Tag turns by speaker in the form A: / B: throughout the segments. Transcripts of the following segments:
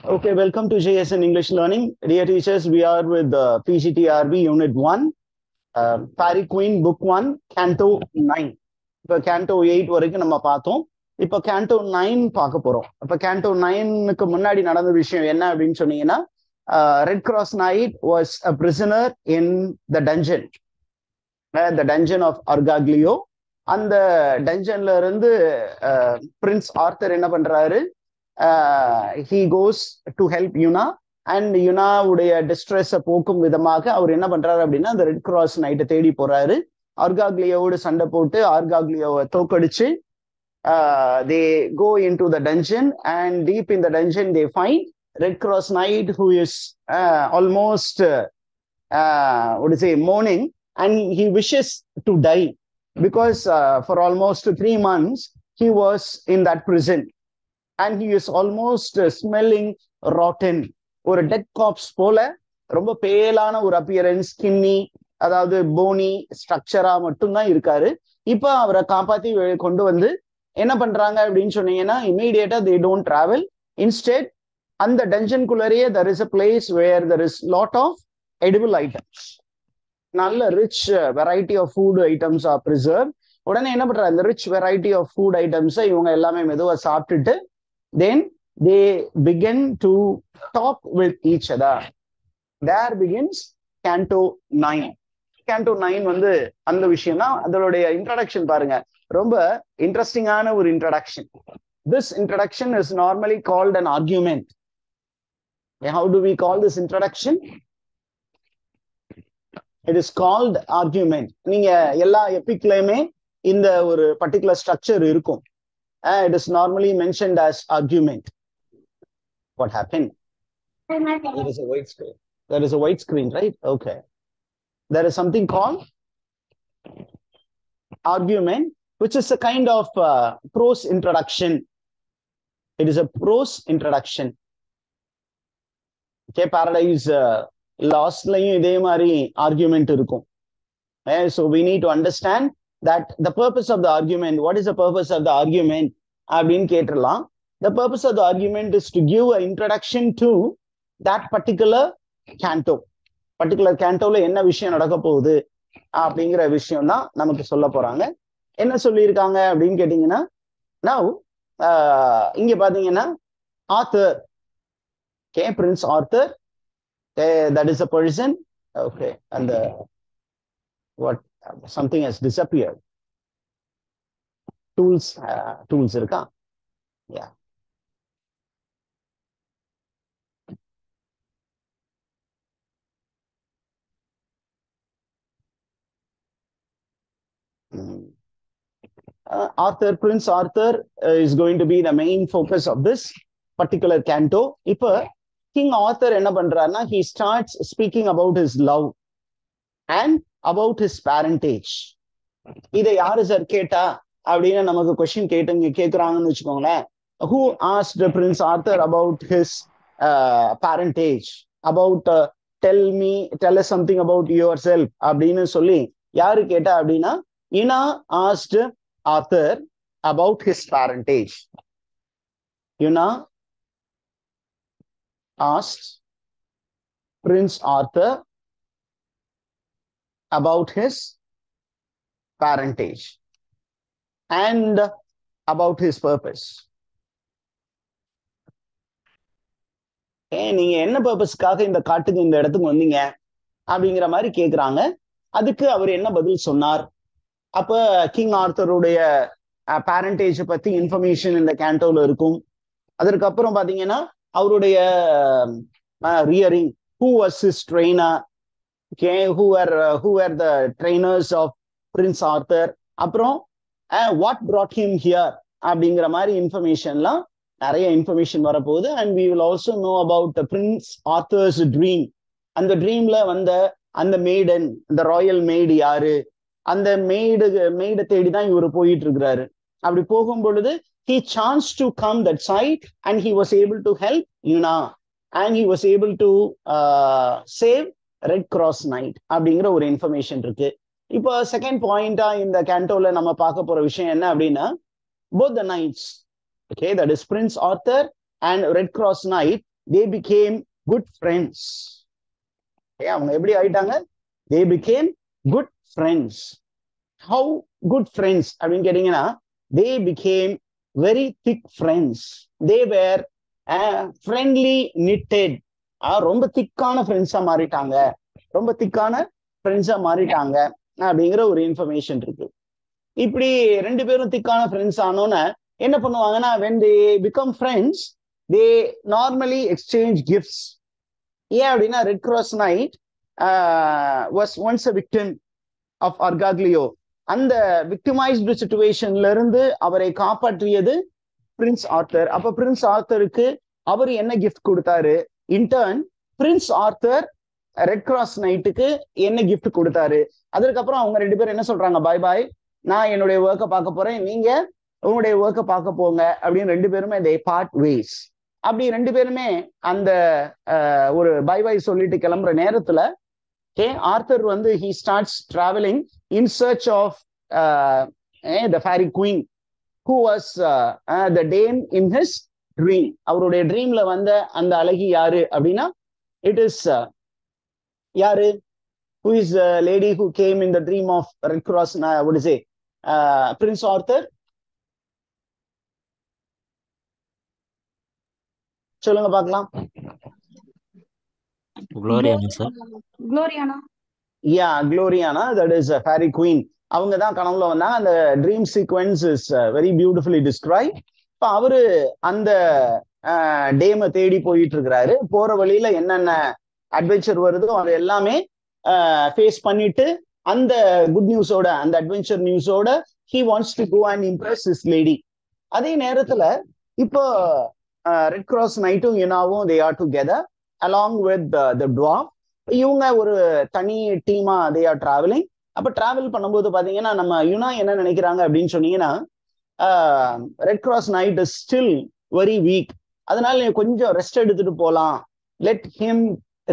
A: Okay, welcome to JSN English Learning. Dear teachers, we are with PGTRB Unit 1, Fairy Queen Book 1, Canto 9. இப்போ Canto 8 வரைக்கும் நம்ம பார்த்தோம். இப்போ Canto 9 பார்க்க போறோம். இப்போ Canto 9க்கு முன்னாடி நடந்த விஷயம் என்ன அப்படின்னு சொன்னீங்கன்னா, Red Cross Knight was a prisoner in the dungeon, the dungeon of Argaglio. அந்த டஞ்சன்ல இருந்து பிரின்ஸ் ஆர்த்தர் என்ன பண்றாரு? He goes to help Yuna, and Yuna உடைய டிஸ்ட்ரெஸ் போக்கும் விதமாக அவர் என்ன பண்றாரு அப்படின்னா அந்த ரெட் கிராஸ் நைட்டை தேடி போறாரு. ஆர்காக்லியோடு சண்டை போட்டு ஆர்காக்லியோவை தோக்கடிச்சு they go into the dungeon, and deep in the dungeon they find Red Cross Knight who is almost mourning, and he wishes to die because for almost 3 months he was in that prison. And he is almost smelling rotten. ஒரு dead cops போல ரொம்ப பேலான ஒரு appearance, skinny, அதாவது போனி ஸ்ட்ரக்சரா மட்டும்தான் இருக்காரு. இப்ப அவரை காப்பாத்தி கொண்டு வந்து என்ன பண்றாங்க அப்படின்னு சொன்னீங்கன்னா, இமீடியட்டா தே டோன்ட் டிராவல். இன்ஸ்டெட் அந்த டஞ்சன்குள்ளேயே there is a place where there is lot of edible items. நல்ல rich variety of food items are preserve. உடனே என்ன பண்றாங்க, இந்த ரிச் வெரைட்டி ஆஃப் ஃபுட் ஐட்டம்ஸை இவங்க எல்லாமே மெதுவா சாப்பிட்டுட்டு then they begin to talk with each other. There begins Canto 9. Canto 9 வந்து அந்த விஷயம் தான். அதனுடைய இன்ட்ரடக்ஷன் பாருங்க, ரொம்ப இன்ட்ரெஸ்டிங்கான ஒரு introduction. This introduction is normally called an argument. How do we call this introduction? It is called argument. நீங்க எல்லா எபிக்லயுமே இந்த ஒரு பர்டிகுலர் ஸ்ட்ரக்சர் இருக்கும். It is normally mentioned as argument. What happened? There is a white screen. There is a white screen, right? Okay. There is something called argument, which is a kind of prose introduction. It is a prose introduction. Okay, Paradise Lost layum idhe mari argument irukum. So we need to understand that the purpose of the argument, what is the purpose of the argument அப்படின்னு கேட்டலாம். The purpose of the argument is to give an introduction to that particular canto. Particular cantoல என்ன விஷயம் நடக்க போகுது அப்படிங்கிற விஷயம் தான் நமக்கு சொல்ல போறாங்க. என்ன சொல்லியிருக்காங்க அப்படின்னு கேட்டீங்கன்னா, now இங்க பாத்தீங்கன்னா author, okay, Prince Arthur, that is a person, okay, and what something has disappeared. Tools இருக்கா? Yeah. Prince Arthur is going to be the main focus of this particular canto. இப்ப King Arthur என்ன பண்றாருன்னா, he starts speaking about his love and about his parentage. இதை யாரு sir கேட்டா அப்படின்னு நமக்கு question கேட்குறாங்கன்னு வச்சுக்கோங்களேன். Who asked Prince Arthur about his parentage? About tell us something about yourself அப்படின்னு சொல்லி யாரு கேட்டா அப்படின்னா, Yuna asked Arthur about his parentage. Yuna asked Prince Arthur about his parentage and about his purpose. நீங்க என்ன பர்பஸ்க்காக இந்த காட்டுக்கு இந்த இடத்துக்கு வந்தீங்க அப்படிங்கிற மாதிரி கேக்குறாங்க. அதுக்கு அவர் என்ன பதில் சொன்னார்? அப்ப கிங் ஆர்த்தருடைய பேரண்டேஜ் பத்தி இன்ஃபர்மேஷன் இந்த கேண்டோல இருக்கும். அதற்கப்புறம் பாத்தீங்கன்னா அவருடைய rearing, who was his trainer, okay, who were the trainers of Prince Arthur, அப்புறம் what brought him here அப்படிங்கிற மாதிரி இன்ஃபர்மேஷன்லாம் நிறைய இன்ஃபர்மேஷன் வரப்போகுது. And we will also know about the Prince Arthur's dream. அந்த ட்ரீம்ல வந்த அந்த மெய்டன், அந்த ராயல் மெய்டு யாரு, அந்த மெய்டை தேடி தான் இவர் போயிட்டு இருக்கிறாரு. அப்படி போகும் பொழுது he chanced to come that side, and he was able to help Yuna, and he was able to save Red Cross Knight அப்படிங்கிற ஒரு இன்ஃபர்மேஷன் இருக்கு. இப்போ செகண்ட் பாயிண்டா இந்த கேண்டோல நம்ம பார்க்க போற விஷயம் என்ன அப்படின்னா, both the knights, okay, that is Prince Arthur and Red Cross Knight, they became good friends. அவங்க எப்படி ஆயிட்டாங்க? They became good friends. How good friends அப்படின்னு கேட்டீங்கன்னா, they became very thick friends. They were friendly knitted. ரொம்ப திக்கான ஃப்ரெண்ட்ஸா மாறிட்டாங்க, ரொம்ப திக்கான ஃப்ரெண்ட்ஸா மாறிட்டாங்க அப்படிங்கிற ஒரு இன்ஃபர்மேஷன் இருக்கு. இப்படி ரெண்டு பேரும் திக்கான ஃப்ரெண்ட்ஸ் ஆனோன்னு என்ன பண்ணுவாங்கன்னா, when they become friends, they normally exchange gifts. ஏன் அப்படின்னா, red cross night was once a victim of Argaglio. அந்த விக்டிமைஸ்டு சிச்சுவேஷன்ல இருந்து அவரை காப்பாற்றியது பிரின்ஸ் ஆர்த்தர். அப்ப பிரின்ஸ் ஆர்த்தருக்கு அவர் என்ன கிஃப்ட் கொடுத்தாரு? Intern Prince author red cross நைட்டுக்கு என்ன கிஃப்ட் கொடுத்தாரு? அதுக்கப்புறம் அவங்க ரெண்டு பேரும் என்ன சொல்றாங்க? பாய் பாய், நான் என்னுடைய ஒர்க்கை பார்க்க போறேன், நீங்க உங்களுடைய ஒர்க்கை பார்க்க போங்க அப்படின்னு ரெண்டு பேருமே they part ways. அப்படி ரெண்டு பேருமே அந்த ஒரு பை பை சொல்லிட்டு கிளம்புற நேரத்துல ஆர்த்தர் வந்து he starts traveling in search of the fairy queen who was the dame in his dream. அவருடைய ட்ரீம்ல வந்த அந்த அழகி யாரு அப்படின்னா, it is யாரு? Who is the lady who came in the dream of Red Cross, what is it, Prince Arthur? சொல்லுங்க பார்க்கலாம்.
B: Gloriana sir.
C: Gloriana.
A: Yeah, Gloriana, that is a fairy queen. அவங்க தான் கனவுல வந்தாங்க. அந்த dream sequence is very beautifully describe. இப்போ அவரு அந்த டேமை தேடி போயிட்டு இருக்கிறாரு. போற வழியில என்னென்ன அட்வென்ச்சர் வருதோ அது எல்லாமே ஃபேஸ் பண்ணிட்டு அந்த குட் நியூஸோட, அந்த adventure நியூஸோட he wants to go and impress his lady. அதே நேரத்துல இப்போ ரெட் கிராஸ் நைட்டும் யுனாவும் they are together along with the dwarf. இவங்க ஒரு தனி டீமா they are traveling. அப்ப டிராவல் பண்ணும்போது பாத்தீங்கன்னா, நம்ம யுனா என்ன நினைக்கிறாங்க அப்படின்னு சொன்னீங்கன்னா, red cross knight is still very weak, அதனால கொஞ்சம் ரெஸ்ட் எடுத்துட்டு போலாம், let him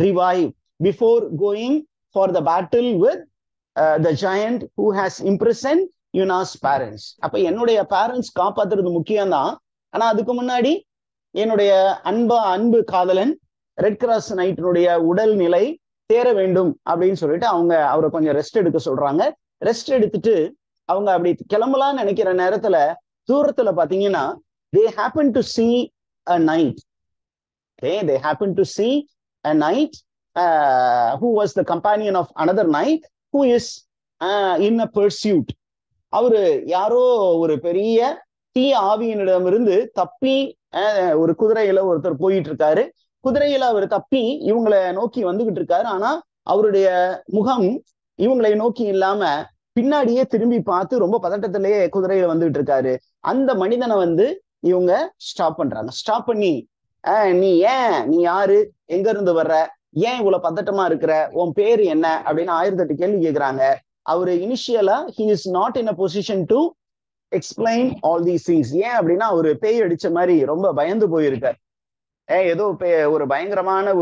A: revive before going for the battle with the giant who has imprisoned Una's parents. அப்ப என்னுடைய பேரண்ட்ஸ் காப்பாத்துறது முக்கியம்தான், ஆனா அதுக்கு முன்னாடி என்னுடைய அன்பு காதலன் ரெட் கிராஸ் நைட்டினுடைய உடல் நிலை தேர வேண்டும் அப்படின்னு சொல்லிட்டு அவங்க அவரை கொஞ்சம் ரெஸ்ட் எடுக்க சொல்றாங்க. ரெஸ்ட் எடுத்துட்டு அவங்க அப்படி கிளம்பலாம்னு நினைக்கிற நேரத்துல தூரத்துல பாத்தீங்கன்னா, they happen to see a knight. They happen to see a knight who was the companion of another knight who is in a pursuit. அவரு யாரோ ஒரு பெரிய தீ ஆவியினிடமிருந்து தப்பி ஒரு குதிரையில ஒருத்தர் போயிட்டு இருக்காரு. குதிரையில அவர் தப்பி இவங்களை நோக்கி வந்துகிட்டு இருக்காரு. ஆனா அவருடைய முகம் இவங்களை நோக்கி இல்லாம பின்னாடியே திரும்பி பார்த்து ரொம்ப பதட்டத்திலேயே குதிரையில வந்துகிட்டு இருக்காரு. அந்த மனிதனை வந்து இவங்க ஸ்டாப் பண்றாங்க. ஸ்டாப் பண்ணி, நீ யாரு, எங்க இருந்து வர்ற, ஏன் இவ்வளவு பதட்டமா இருக்கிற, உன் பேரு என்ன அப்படின்னு 1008 கேள்வி கேட்கிறாங்க. அவரு இனிஷியலா he is not in a position to explain all these things. ஏன் அப்படின்னா அவரு பேய் அடிச்ச மாதிரி ரொம்ப பயந்து போயிருக்கார். ஏதோ ஒரு பயங்கரமான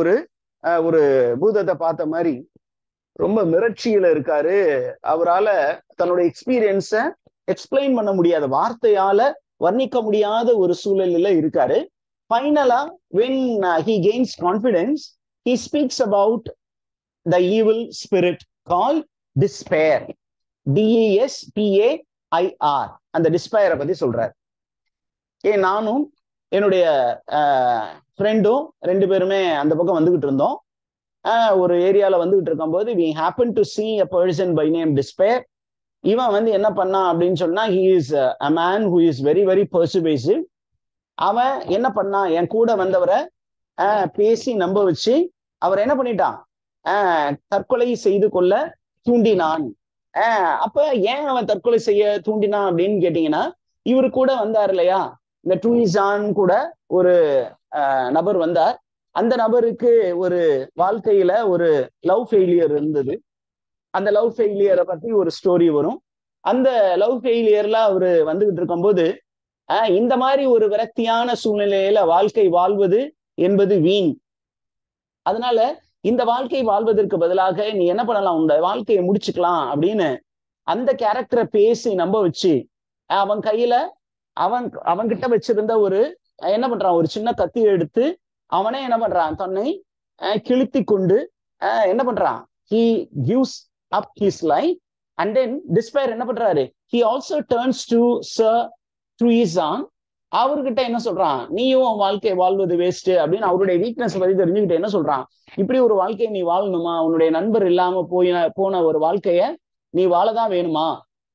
A: ஒரு பூதத்தை பார்த்த மாதிரி ரொம்ப மிரட்சியில இருக்காரு. அவரால தன்னோட எக்ஸ்பீரியன்ஸ எக்ஸ்பிளைன் பண்ண முடியாத, வார்த்தையால வர்ணிக்க முடியாத ஒரு சூழலில இருக்காரு. ஃபைனலா when he gains confidence, he speaks about the evil spirit called despair. DESPAIR. அந்த டிஸ்பயரை பத்தி சொல்றாரு. நானும் என்னுடைய ஃப்ரெண்டும் ரெண்டு பேருமே அந்த பக்கம் வந்துகிட்டு இருந்தோம். ஒரு ஏரியால வந்துகிட்டு இருக்கும் போது we happened to see a person by name despair. இவன் வந்து என்ன பண்ணான் அப்படின்னு சொன்னா, he is a man who is very very persuasive. அவன் என்ன பண்ணான், என் கூட வந்தவரை பேசி நம்ப வச்சு அவர் என்ன பண்ணிட்டான், தற்கொலை செய்து கொள்ள தூண்டினான். அப்ப ஏன் அவன் தற்கொலை செய்ய தூண்டினான் அப்படின்னு கேட்டீங்கன்னா, இவரு கூட வந்தார் இல்லையா, இந்த டூயிசான் கூட ஒரு நபர் வந்தார். அந்த நபருக்கு ஒரு வாழ்க்கையில ஒரு லவ் ஃபெயிலியர் இருந்தது. அந்த லவ் ஃபெயிலியரை பத்தி ஒரு ஸ்டோரி வரும். அந்த லவ் ஃபெயிலியர்ல அவரு வந்துகிட்டு இருக்கும்போது, இந்த மாதிரி ஒரு விரக்தியான சூழ்நிலையில வாழ்க்கை வாழ்வது என்பது வீண். அதனால இந்த வாழ்க்கை வாழ்வதற்கு பதிலாக நீ என்ன பண்ணலாம், உங்க வாழ்க்கையை முடிச்சுக்கலாம் அப்படின்னு அந்த கேரக்டரை பேசி நம்ப வச்சு, அவன் கையில அவன்கிட்ட வச்சிருந்த ஒரு என்ன பண்றான், ஒரு சின்ன கத்தி எடுத்து அவனே என்ன பண்றான், தன்னை கிழித்தி கொண்டு என்ன பண்றான், he gives up his life. And then despair என்ன பண்றாரு, he also turns to Sir Truisan. அவர்கிட்ட என்ன சொல்றான், நீயும் உன் வாழ்க்கை வாழ்வது வேஸ்ட் அப்படின்னு அவருடைய வீக்னஸ் பத்தி தெரிஞ்சுக்கிட்டு என்ன சொல்றான், இப்படி ஒரு வாழ்க்கையை நீ வாழணுமா, உன்னுடைய நண்பர் இல்லாம போன ஒரு வாழ்க்கைய நீ வாழதான் வேணுமா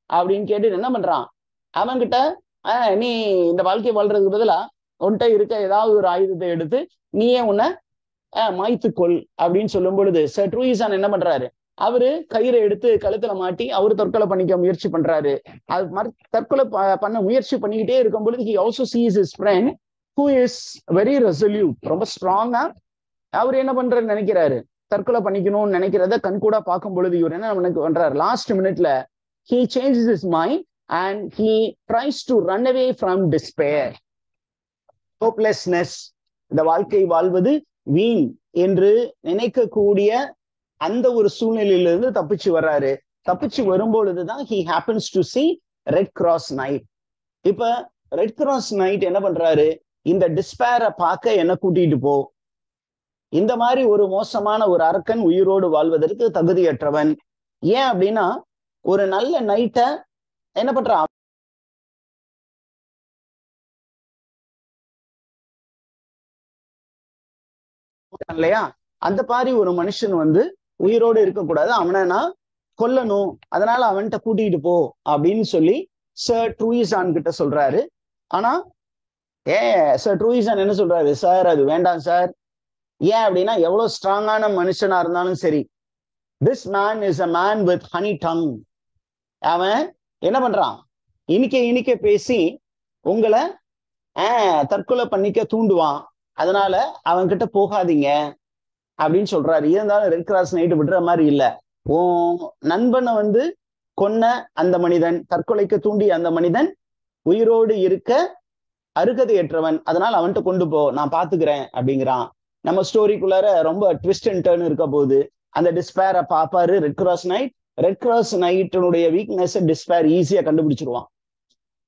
A: அப்படின்னு கேட்டு என்ன பண்றான், அவன்கிட்ட நீ இந்த வாழ்க்கையை வாழ்றதுக்கு பதிலா உன்கிட்ட இருக்க ஏதாவது ஒரு ஆயுதத்தை எடுத்து நீயே உன்னை மாய்த்துக்கொள் அப்படின்னு சொல்லும் பொழுது சர் ட்ரூயிசான் என்ன பண்றாரு, அவரு கயிறை எடுத்து கழுத்துல மாட்டி அவரு தற்கொலை பண்ணிக்க முயற்சி பண்றாரு. அது தற்கொலை பண்ண முயற்சி பண்ணிக்கிட்டே இருக்கும் பொழுது he also sees his friend who is very resolute, ரொம்ப ஸ்ட்ராங்கா அவர் என்ன பண்றன்னு நினைக்கிறாரு, தற்கொலை பண்ணிக்கணும்னு நினைக்கிறத கண்கூடா பார்க்கும் பொழுது இவர் என்ன பண்றாரு, லாஸ்ட் மினிட்ல he changes his mind and he tries to run away from despair, hopelessness. இந்த வாழ்க்கை வாழ்வது வீண் என்று நினைக்கக்கூடிய அந்த ஒரு சூழ்நிலையிலிருந்து தப்பிச்சு வர்றாரு. தப்பிச்சு வரும்பொழுதுதான் he happens to see Red Cross Knight. இப்ப ரெட் கிராஸ் நைட் என்ன பண்றாரு, இந்த டிஸ்பேரை பார்க்க என்ன கூட்டிட்டு போ, இந்த மாதிரி ஒரு மோசமான ஒரு அரக்கன் உயிரோடு வாழ்வதற்கு தகுதியற்றவன். ஏன் அப்படின்னா ஒரு நல்ல நைட்டை என்ன பண்றான், இல்லையா, அந்த மாதிரி ஒரு மனுஷன் உயிரோடு இருக்கக்கூடாது, அவனை நான் கொல்லணும், அதனால அவன்கிட்ட கூட்டிட்டு போ அப்படின்னு சொல்லி சர் ட்ரூயிசான் கிட்ட சொல்றாரு. ஆனா சர் ட்ரூயிசான் என்ன சொல்றாரு, சார் அது வேண்டாம் சார். ஏன் அப்படின்னா எவ்வளவு ஸ்ட்ராங்கான மனுஷனா இருந்தாலும் சரி, this man is a man with honey tongue. அவன் என்ன பண்றான், இனிக்க இனிக்க பேசி உங்களை தற்கொலை பண்ணிக்க தூண்டுவான், அதனால அவன் கிட்ட போகாதீங்க அப்படின்னு சொல்றாரு. இருந்தாலும் ரெட் கிராஸ் நைட் விடுற மாதிரி இல்ல, உன் நண்பனை கொன்ன அந்த மனிதன், தற்கொலைக்கு தூண்டிய அந்த மனிதன் உயிரோடு இருக்க அருகதையற்றவன், அதனால அவன்கிட்ட கொண்டு போ, நான் பாத்துக்கிறேன் அப்படிங்கிறான். நம்ம ஸ்டோரிக்குள்ளார ரொம்ப ட்விஸ்ட் அண்ட் டர்ன் இருக்க போகுது. அந்த டிஸ்பேரை பாப்பாரு red cross knight. Red cross நைட்டினுடைய வீக்னஸ் டிஸ்பேர் ஈஸியா கண்டுபிடிச்சிருவான்.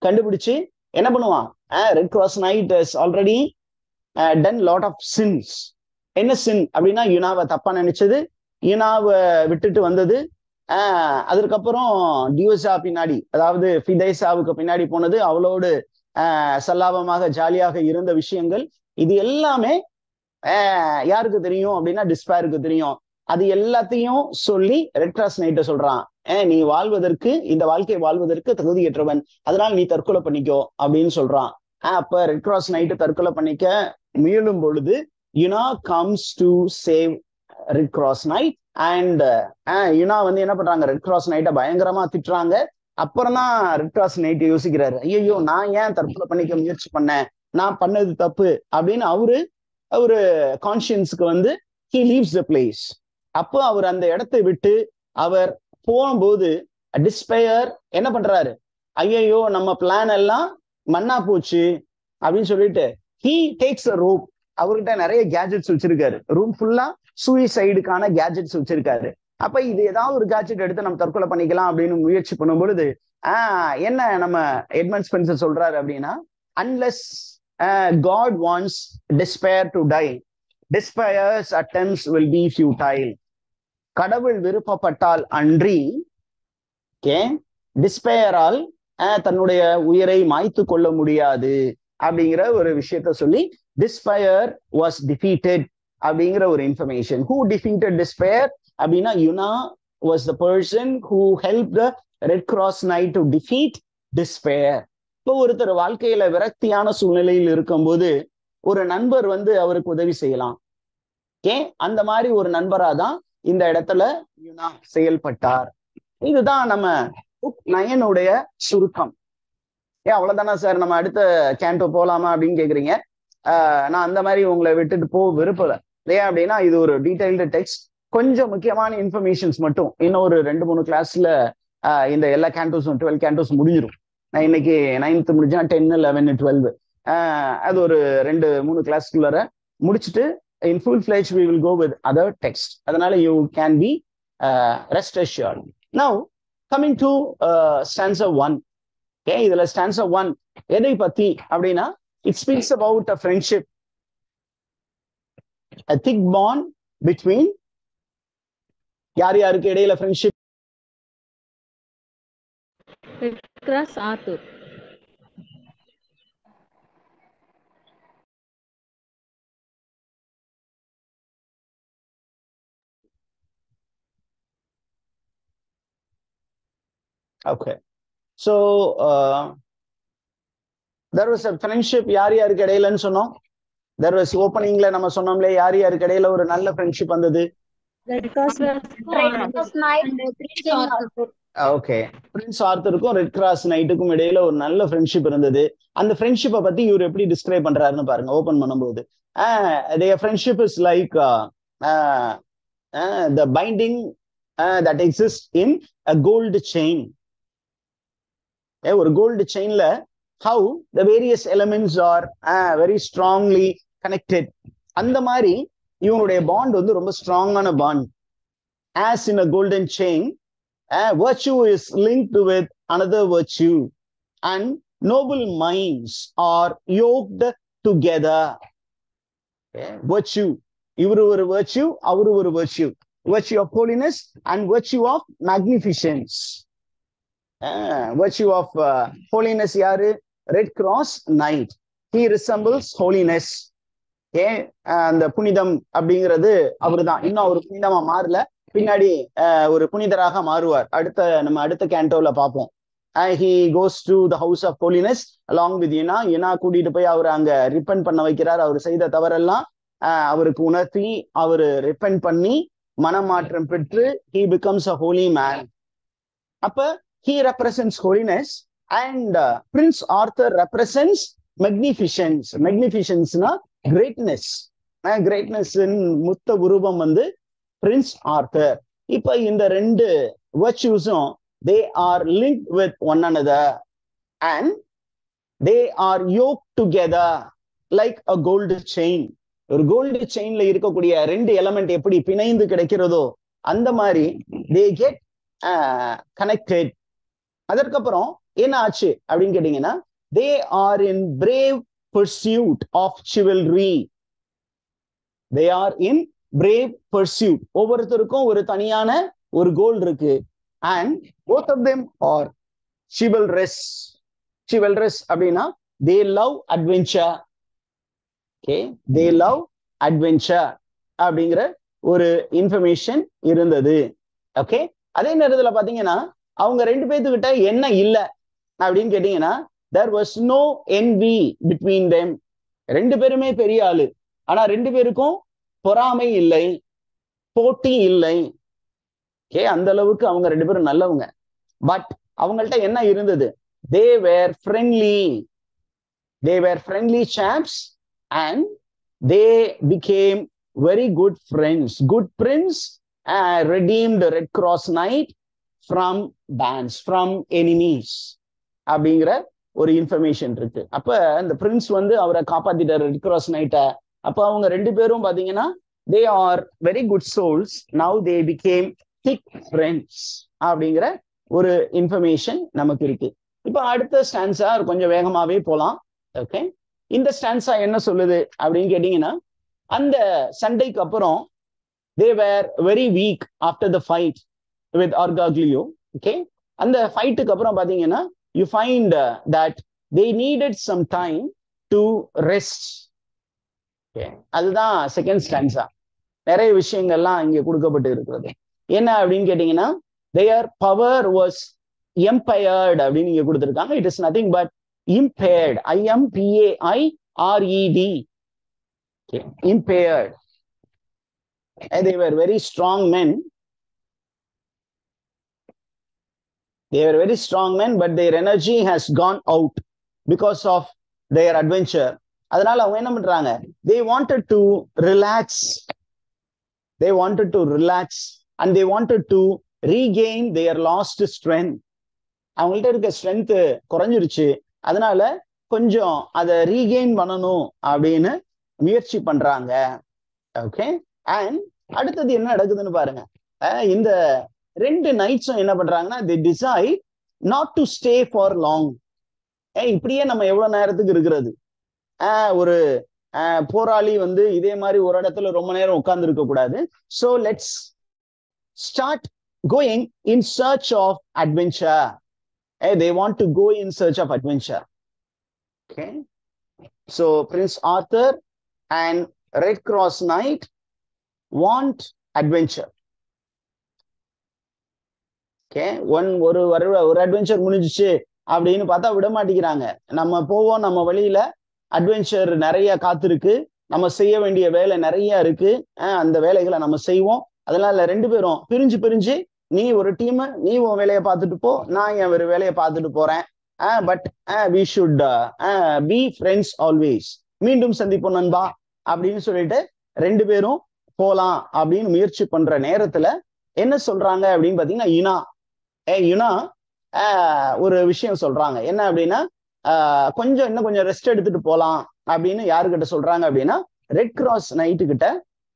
A: கண்டுபிடிச்சு என்ன பண்ணுவான், red cross knight is already done lot of sins. என்ன சின் அப்படின்னா, யுனாவை தப்பா நினைச்சது, யுனாவை விட்டுட்டு வந்தது, அதுக்கப்புறம் டியூசா பின்னாடி, அதாவது ஃபிதைசாவுக்கு பின்னாடி போனது, அவளோடு சல்லாபமாக ஜாலியாக இருந்த விஷயங்கள், இது எல்லாமே யாருக்கு தெரியும் அப்படின்னா டிஸ்பேருக்கு தெரியும். அது எல்லாத்தையும் சொல்லி ரெட் கிராஸ் நைட்ட சொல்றான், நீ வாழ்வதற்கு, இந்த வாழ்க்கை வாழ்வதற்கு தகுதியற்றவன், அதனால நீ தற்கொலை பண்ணிக்கோ அப்படின்னு சொல்றான். அப்ப ரெட் கிராஸ் நைட்டு தற்கொலை பண்ணிக்க முயலும் பொழுது Una comes to save red cross knight. And Una என்ன பண்றாங்க, ரெட் கிராஸ் நைட்டை பயங்கரமா திட்டுறாங்க. அப்புறம் தான் ரெட் கிராஸ் நைட் யோசிக்கிறாரு, ஐயோ நான் ஏன் தற்கொலை பண்ணிக்க முயற்சி பண்ணேன், நான் பண்ணது தப்பு அப்படின்னு அவரு கான்சியன்ஸுக்கு he leaves the place. அப்போ அவர் அந்த இடத்தை விட்டு அவர் போகும்போது டிஸ்பயர் என்ன பண்றாரு, ஐயோ நம்ம பிளான் எல்லாம் மண்ணா போச்சு அப்படின்னு சொல்லிட்டு he takes a rope. அவர்கிட்ட நிறைய கேஜெட்ஸ் வச்சிருக்காரு, ரூம் ஃபுல்லா சூசைடுக்கான கேஜெட்ஸ் வச்சிருக்காரு. அப்ப இது ஏதாவது ஒரு கேஜெட் எடுத்து நம்ம தற்கொலை பண்ணிக்கலாம் அப்படின்னு முயற்சி பண்ணும் பொழுது என்ன நம்ம எட்மண்ட் ஸ்பென்சர் சொல்றாரு அப்படின்னா, unless God wants despair to die, despair's attempts will be futile. கடவுள் விருப்பப்பட்டால் அன்றி டிஸ்பயரால் தன்னுடைய உயிரை மாய்த்து கொள்ள முடியாது அப்படிங்கிற ஒரு விஷயத்த சொல்லி டிஸ்பயர் வாஸ் டிஃபீட்டட் அப்படிங்கிற ஒரு இன்ஃபர்மேஷன். ஹூ டிஃபீட்டட் டிஸ்பயர் அப்படின்னா Una was the person who help the red cross knight to defeat despair. இப்போ ஒருத்தர் வாழ்க்கையில விரக்தியான சூழ்நிலையில் இருக்கும்போது ஒரு நண்பர் அவருக்கு உதவி செய்யலாம். அந்த மாதிரி ஒரு நண்பராதான் இந்த இடத்துல யுனா செயல்பட்டார். இதுதான் நம்ம புக் 9 சுருக்கம். அவ்வளவுதானா சார், நம்ம அடுத்த கேண்டோ போலாமா அப்படின்னு கேக்குறீங்க. நான் அந்த மாதிரி உங்களை விட்டுட்டு விருப்பல. ஏன் அப்படின்னா இது ஒரு டீடைல்டு டெக்ஸ்ட், கொஞ்சம் முக்கியமான இன்ஃபர்மேஷன்ஸ் மட்டும் இன்னும் ஒரு 2-3 கிளாஸ்ல இந்த எல்லா கேண்டோஸும் 12 கேண்டோஸ் முடிஞ்சிடும். நான் இன்னைக்கு 9th முடிஞ்சா 10, 11, 12 அது ஒரு 2-3 கிளாஸ்க்குள்ளார முடிச்சுட்டு in full fledged we will go with other text. அதனால you can be rest assured. Now coming to stanza 1. இதுல stanza 1 எதை பத்தி அப்படின்னா, it speaks about a friendship. A thick bond between யார் யாருக்கு இடையில friendship?
B: Red Cross Arthur.
A: Okay. So there was a friendship யார் யாருக்கு இடையிலன்னு சொன்னோம். There was openingல நம்ம சொன்னோம்ல யார் யாருக்கு இடையில ஒரு நல்ல ஃப்ரெண்ட்ஷிப் வந்தது. ஓகே, பிரின்ஸ் ஆர்த்தருக்கும் ரெட் கிராஸ் நைட்டுக்கும் இடையில ஒரு நல்ல ஃப்ரெண்ட்ஷிப் இருந்தது. அந்த ஃப்ரெண்ட்ஷிப்பை பத்தி இவர் எப்படி டிஸ்கிரைப் பண்றாருன்னு பாருங்க. ஓபன் பண்ணும்போது their friendship is like the binding that exists in a gold chain. ஒரு gold செயின்ல how the various elements are very strongly connected. அந்த மாதிரி இவனுடைய பாண்ட் வந்து ரொம்ப ஸ்ட்ராங்கான bond. As in a golden chain, virtue is linked with another virtue and noble minds are yoked together. Virtue, இவரு ஒரு virtue, அவரு ஒரு virtue. Virtue of holiness and virtue of magnificence. Virtue of holiness யாரு? Red Cross Knight. He resembles holiness. அந்த புனிதம் அப்படிங்கிறது அவருதான். இன்னும் அவர் புனிதமா மாறல, பின்னாடி ஒரு புனிதராக மாறுவார். நம்ம அடுத்த கேண்டோல பார்ப்போம். He goes to the house of holiness along with யனா கூட்டிட்டு போய் அவர் அங்க ரிப்பெண்ட் பண்ண வைக்கிறார். அவர் செய்த தவறெல்லாம் அவருக்கு உணர்த்தி அவர் ரிப்பெண்ட் பண்ணி மனமாற்றம் பெற்று he becomes a holy man. அப்ப he represents holiness and Prince Arthur represents magnificence. Magnificence-னா greatness. greatness இன் முத்த உருவம் வந்து பிரின்ஸ் ஆர்த்தர். இப்ப இந்த ரெண்டு virtues-உம் they are linked with one another and they are yoked together like a gold chain. ஒரு gold செயின்ல இருக்கக்கூடிய ரெண்டு எலமெண்ட் எப்படி பிணைந்து கிடைக்கிறதோ அந்த மாதிரி they get connected. அதற்கப்புறம் என்ன ஆச்சு அப்படின்னு கேட்டீங்கன்னா they are in brave pursuit of chivalry. They are in brave pursuit. ஒவ்வொருத்தருக்கும் ஒரு தனியான ஒரு கோல் இருக்கு. And both of them are chivalrous. Chivalrous அப்படின்னா they love adventure. Okay, they love adventure அப்படிங்கிற ஒரு இன்ஃபர்மேஷன் இருந்தது. ஓகே, அதே நேரத்துல பாத்தீங்கன்னா அவங்க ரெண்டு பேர்த்துக்கிட்ட என்ன இல்லை அப்படின்னு கேட்டீங்கன்னா there was no envy between them. ரெண்டு பேருமே பெரிய ஆளு, ஆனா ரெண்டு பேருக்கும் பொறாமை இல்லை, போட்டி இல்லை. ஓகே, அந்த அளவுக்கு அவங்க ரெண்டு பேரும் நல்லவங்க. பட் அவங்கள்ட்ட என்ன இருந்தது? they were friendly chaps and they became very good friends. Good prince redeemed Red Cross Knight from bands, from enemies அப்படிங்கிற ஒரு இன்ஃபர்மேஷன் இருக்கு. அப்ப இந்த பிரின்ஸ் வந்து அவரை காப்பாத்திட்டார் ரெட் கிராஸ் நைட்டை. அப்ப அவங்க ரெண்டு பேரும் பாத்தீங்கன்னா they are very good souls. Now they became thick friends அப்படிங்கிற ஒரு இன்ஃபர்மேஷன் நமக்கு இருக்கு. இப்ப அடுத்த ஸ்டான்ஸா கொஞ்சம் வேகமாவே போலாம். ஓகே, இந்த ஸ்டான்ஸா என்ன சொல்லுது அப்படின்னு கேட்டீங்கன்னா அந்த சண்டைக்கு அப்புறம் they were very weak after the fight with Argaglio. Okay, அந்த ஃபைட்டுக்கு அப்புறம் பாத்தீங்கன்னா you find that they needed some time to rest. Okay, அதுதான் செகண்ட் ஸ்டான்ஸா. நிறைய விஷயங்கள்லாம் இங்க கொடுக்கப்பட்டு இருக்கிறது. என்ன அப்படின்னு கேட்டீங்கன்னா their power was impaired அப்படின்னு இங்க கொடுத்துருக்காங்க. it is nothing but impaired. IMPAIRED. Okay, impaired. And they were very strong men. They were very strong men, but their energy has gone out because of their adventure. அதனால அவங்க என்ன பண்றாங்க? They wanted to relax. They wanted to relax and they wanted to regain their lost strength. அவங்கள்ட்ட இருக்க strength குறைஞ்சிருச்சு, அதனால கொஞ்சம் அதை ரீகெயின் பண்ணணும் அப்படின்னு முயற்சி பண்றாங்க. ஓகே, அண்ட் அடுத்தது என்ன நடக்குதுன்னு பாருங்க. இந்த ரெண்டு நைட்ஸும் என்ன பண்றாங்கன்னா they decide not to stay for long. இப்படியே நம்ம எவ்வளவு நேரத்துக்கு இருக்கிறது? ஒரு போராளி வந்து இதே மாதிரி ஒரு இடத்துல ரொம்ப நேரம் உட்கார்ந்து இருக்க கூடாது. So let's start going in search of adventure. They want to go in search of adventure. Okay. So Prince Arthur and Red Cross Knight want adventure. Okay. ஒரு அட்வென்ச்சர் முடிஞ்சிச்சு அப்படின்னு பார்த்தா விட மாட்டேங்கிறாங்க. நம்ம போவோம், நம்ம வழியில அட்வென்ச்சர் நிறைய காத்திருக்கு, நம்ம செய்ய வேண்டிய வேலை நிறைய இருக்கு, அந்த வேலைகளை நம்ம செய்வோம். அதனால ரெண்டு பேரும் பிரிஞ்சு நீ ஒரு டீம், நீ உன் வேலையை பார்த்துட்டு போ, நான் என் ஒரு வேலையை பார்த்துட்டு போறேன். But we should be friends always. மீண்டும் சந்திப்போம் நண்பா அப்படின்னு சொல்லிட்டு ரெண்டு பேரும் போலாம் அப்படின்னு முயற்சி பண்ற நேரத்துல என்ன சொல்றாங்க அப்படின்னு பாத்தீங்கன்னா, யுனா ஒரு விஷயம் சொல்றாங்க. என்ன அப்படின்னா, இன்னும் கொஞ்சம் ரெஸ்ட் எடுத்துட்டு போலாம் அப்படின்னு யாருக்கிட்ட சொல்றாங்க அப்படின்னா ரெட் கிராஸ் நைட்டு கிட்ட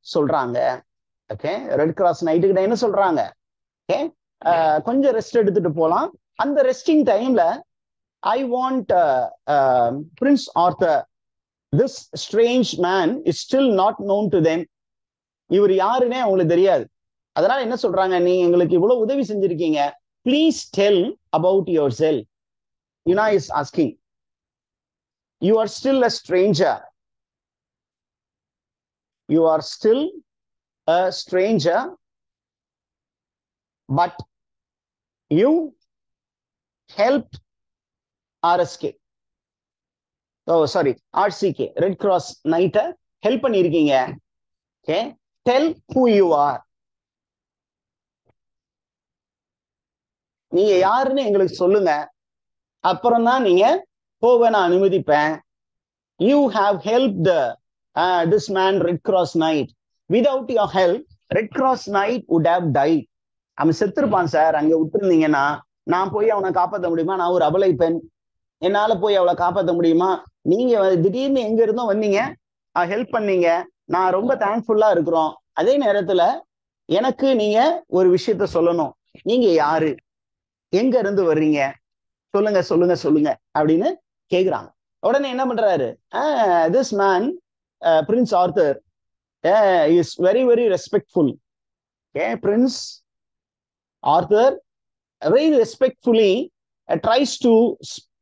A: சொல்றாங்க. ஓகே, ரெட் கிராஸ் நைட்டு கிட்ட என்ன சொல்றாங்க, கொஞ்சம் ரெஸ்ட் எடுத்துட்டு போலாம். அந்த ரெஸ்டிங் டைம்ல I want Prince Arthur, this strange man is still not known to them. இவர் யாருன்னே அவங்களுக்கு தெரியாது. அதனால என்ன சொல்றாங்க, நீ எங்களுக்கு இவ்வளவு உதவி செஞ்சிருக்கீங்க, please tell about yourself. Una is asking, you are still a stranger, you are still a stranger, but you helped RSK. Oh, sorry, RCK, Red Cross Knight help பண்ணிருக்கீங்க. Okay, tell who you are. நீங்க யாருன்னு எங்களுக்கு சொல்லுங்க, அப்புறம் தான் நீங்க போக நான் அனுமதிப்பேன். You have helped this man Red Cross Knight. Without your help, Red Cross Knight would have died. அவன் செத்துருப்பான் சார். அங்க விட்டுருந்தீங்கன்னா நான் போய் அவனை காப்பாற்ற முடியுமா? நான் ஒரு அபலை பெண், என்னால போய் அவளை காப்பாற்ற முடியுமா? நீங்க திடீர்னு எங்க இருந்தும் வந்தீங்க, ஹெல்ப் பண்ணீங்க, நான் ரொம்ப தேங்க்ஃபுல்லா இருக்கிறோம். அதே நேரத்துல எனக்கு நீங்க ஒரு விஷயத்த சொல்லணும், நீங்க யாரு, எங்க இருந்து வர்றீங்க, சொல்லுங்க சொல்லுங்க சொல்லுங்க அப்படின்னு கேக்குறாங்க. உடனே என்ன பண்றாரு, this man Prince Arthur is very very respectful. Prince Arthur very respectfully tries to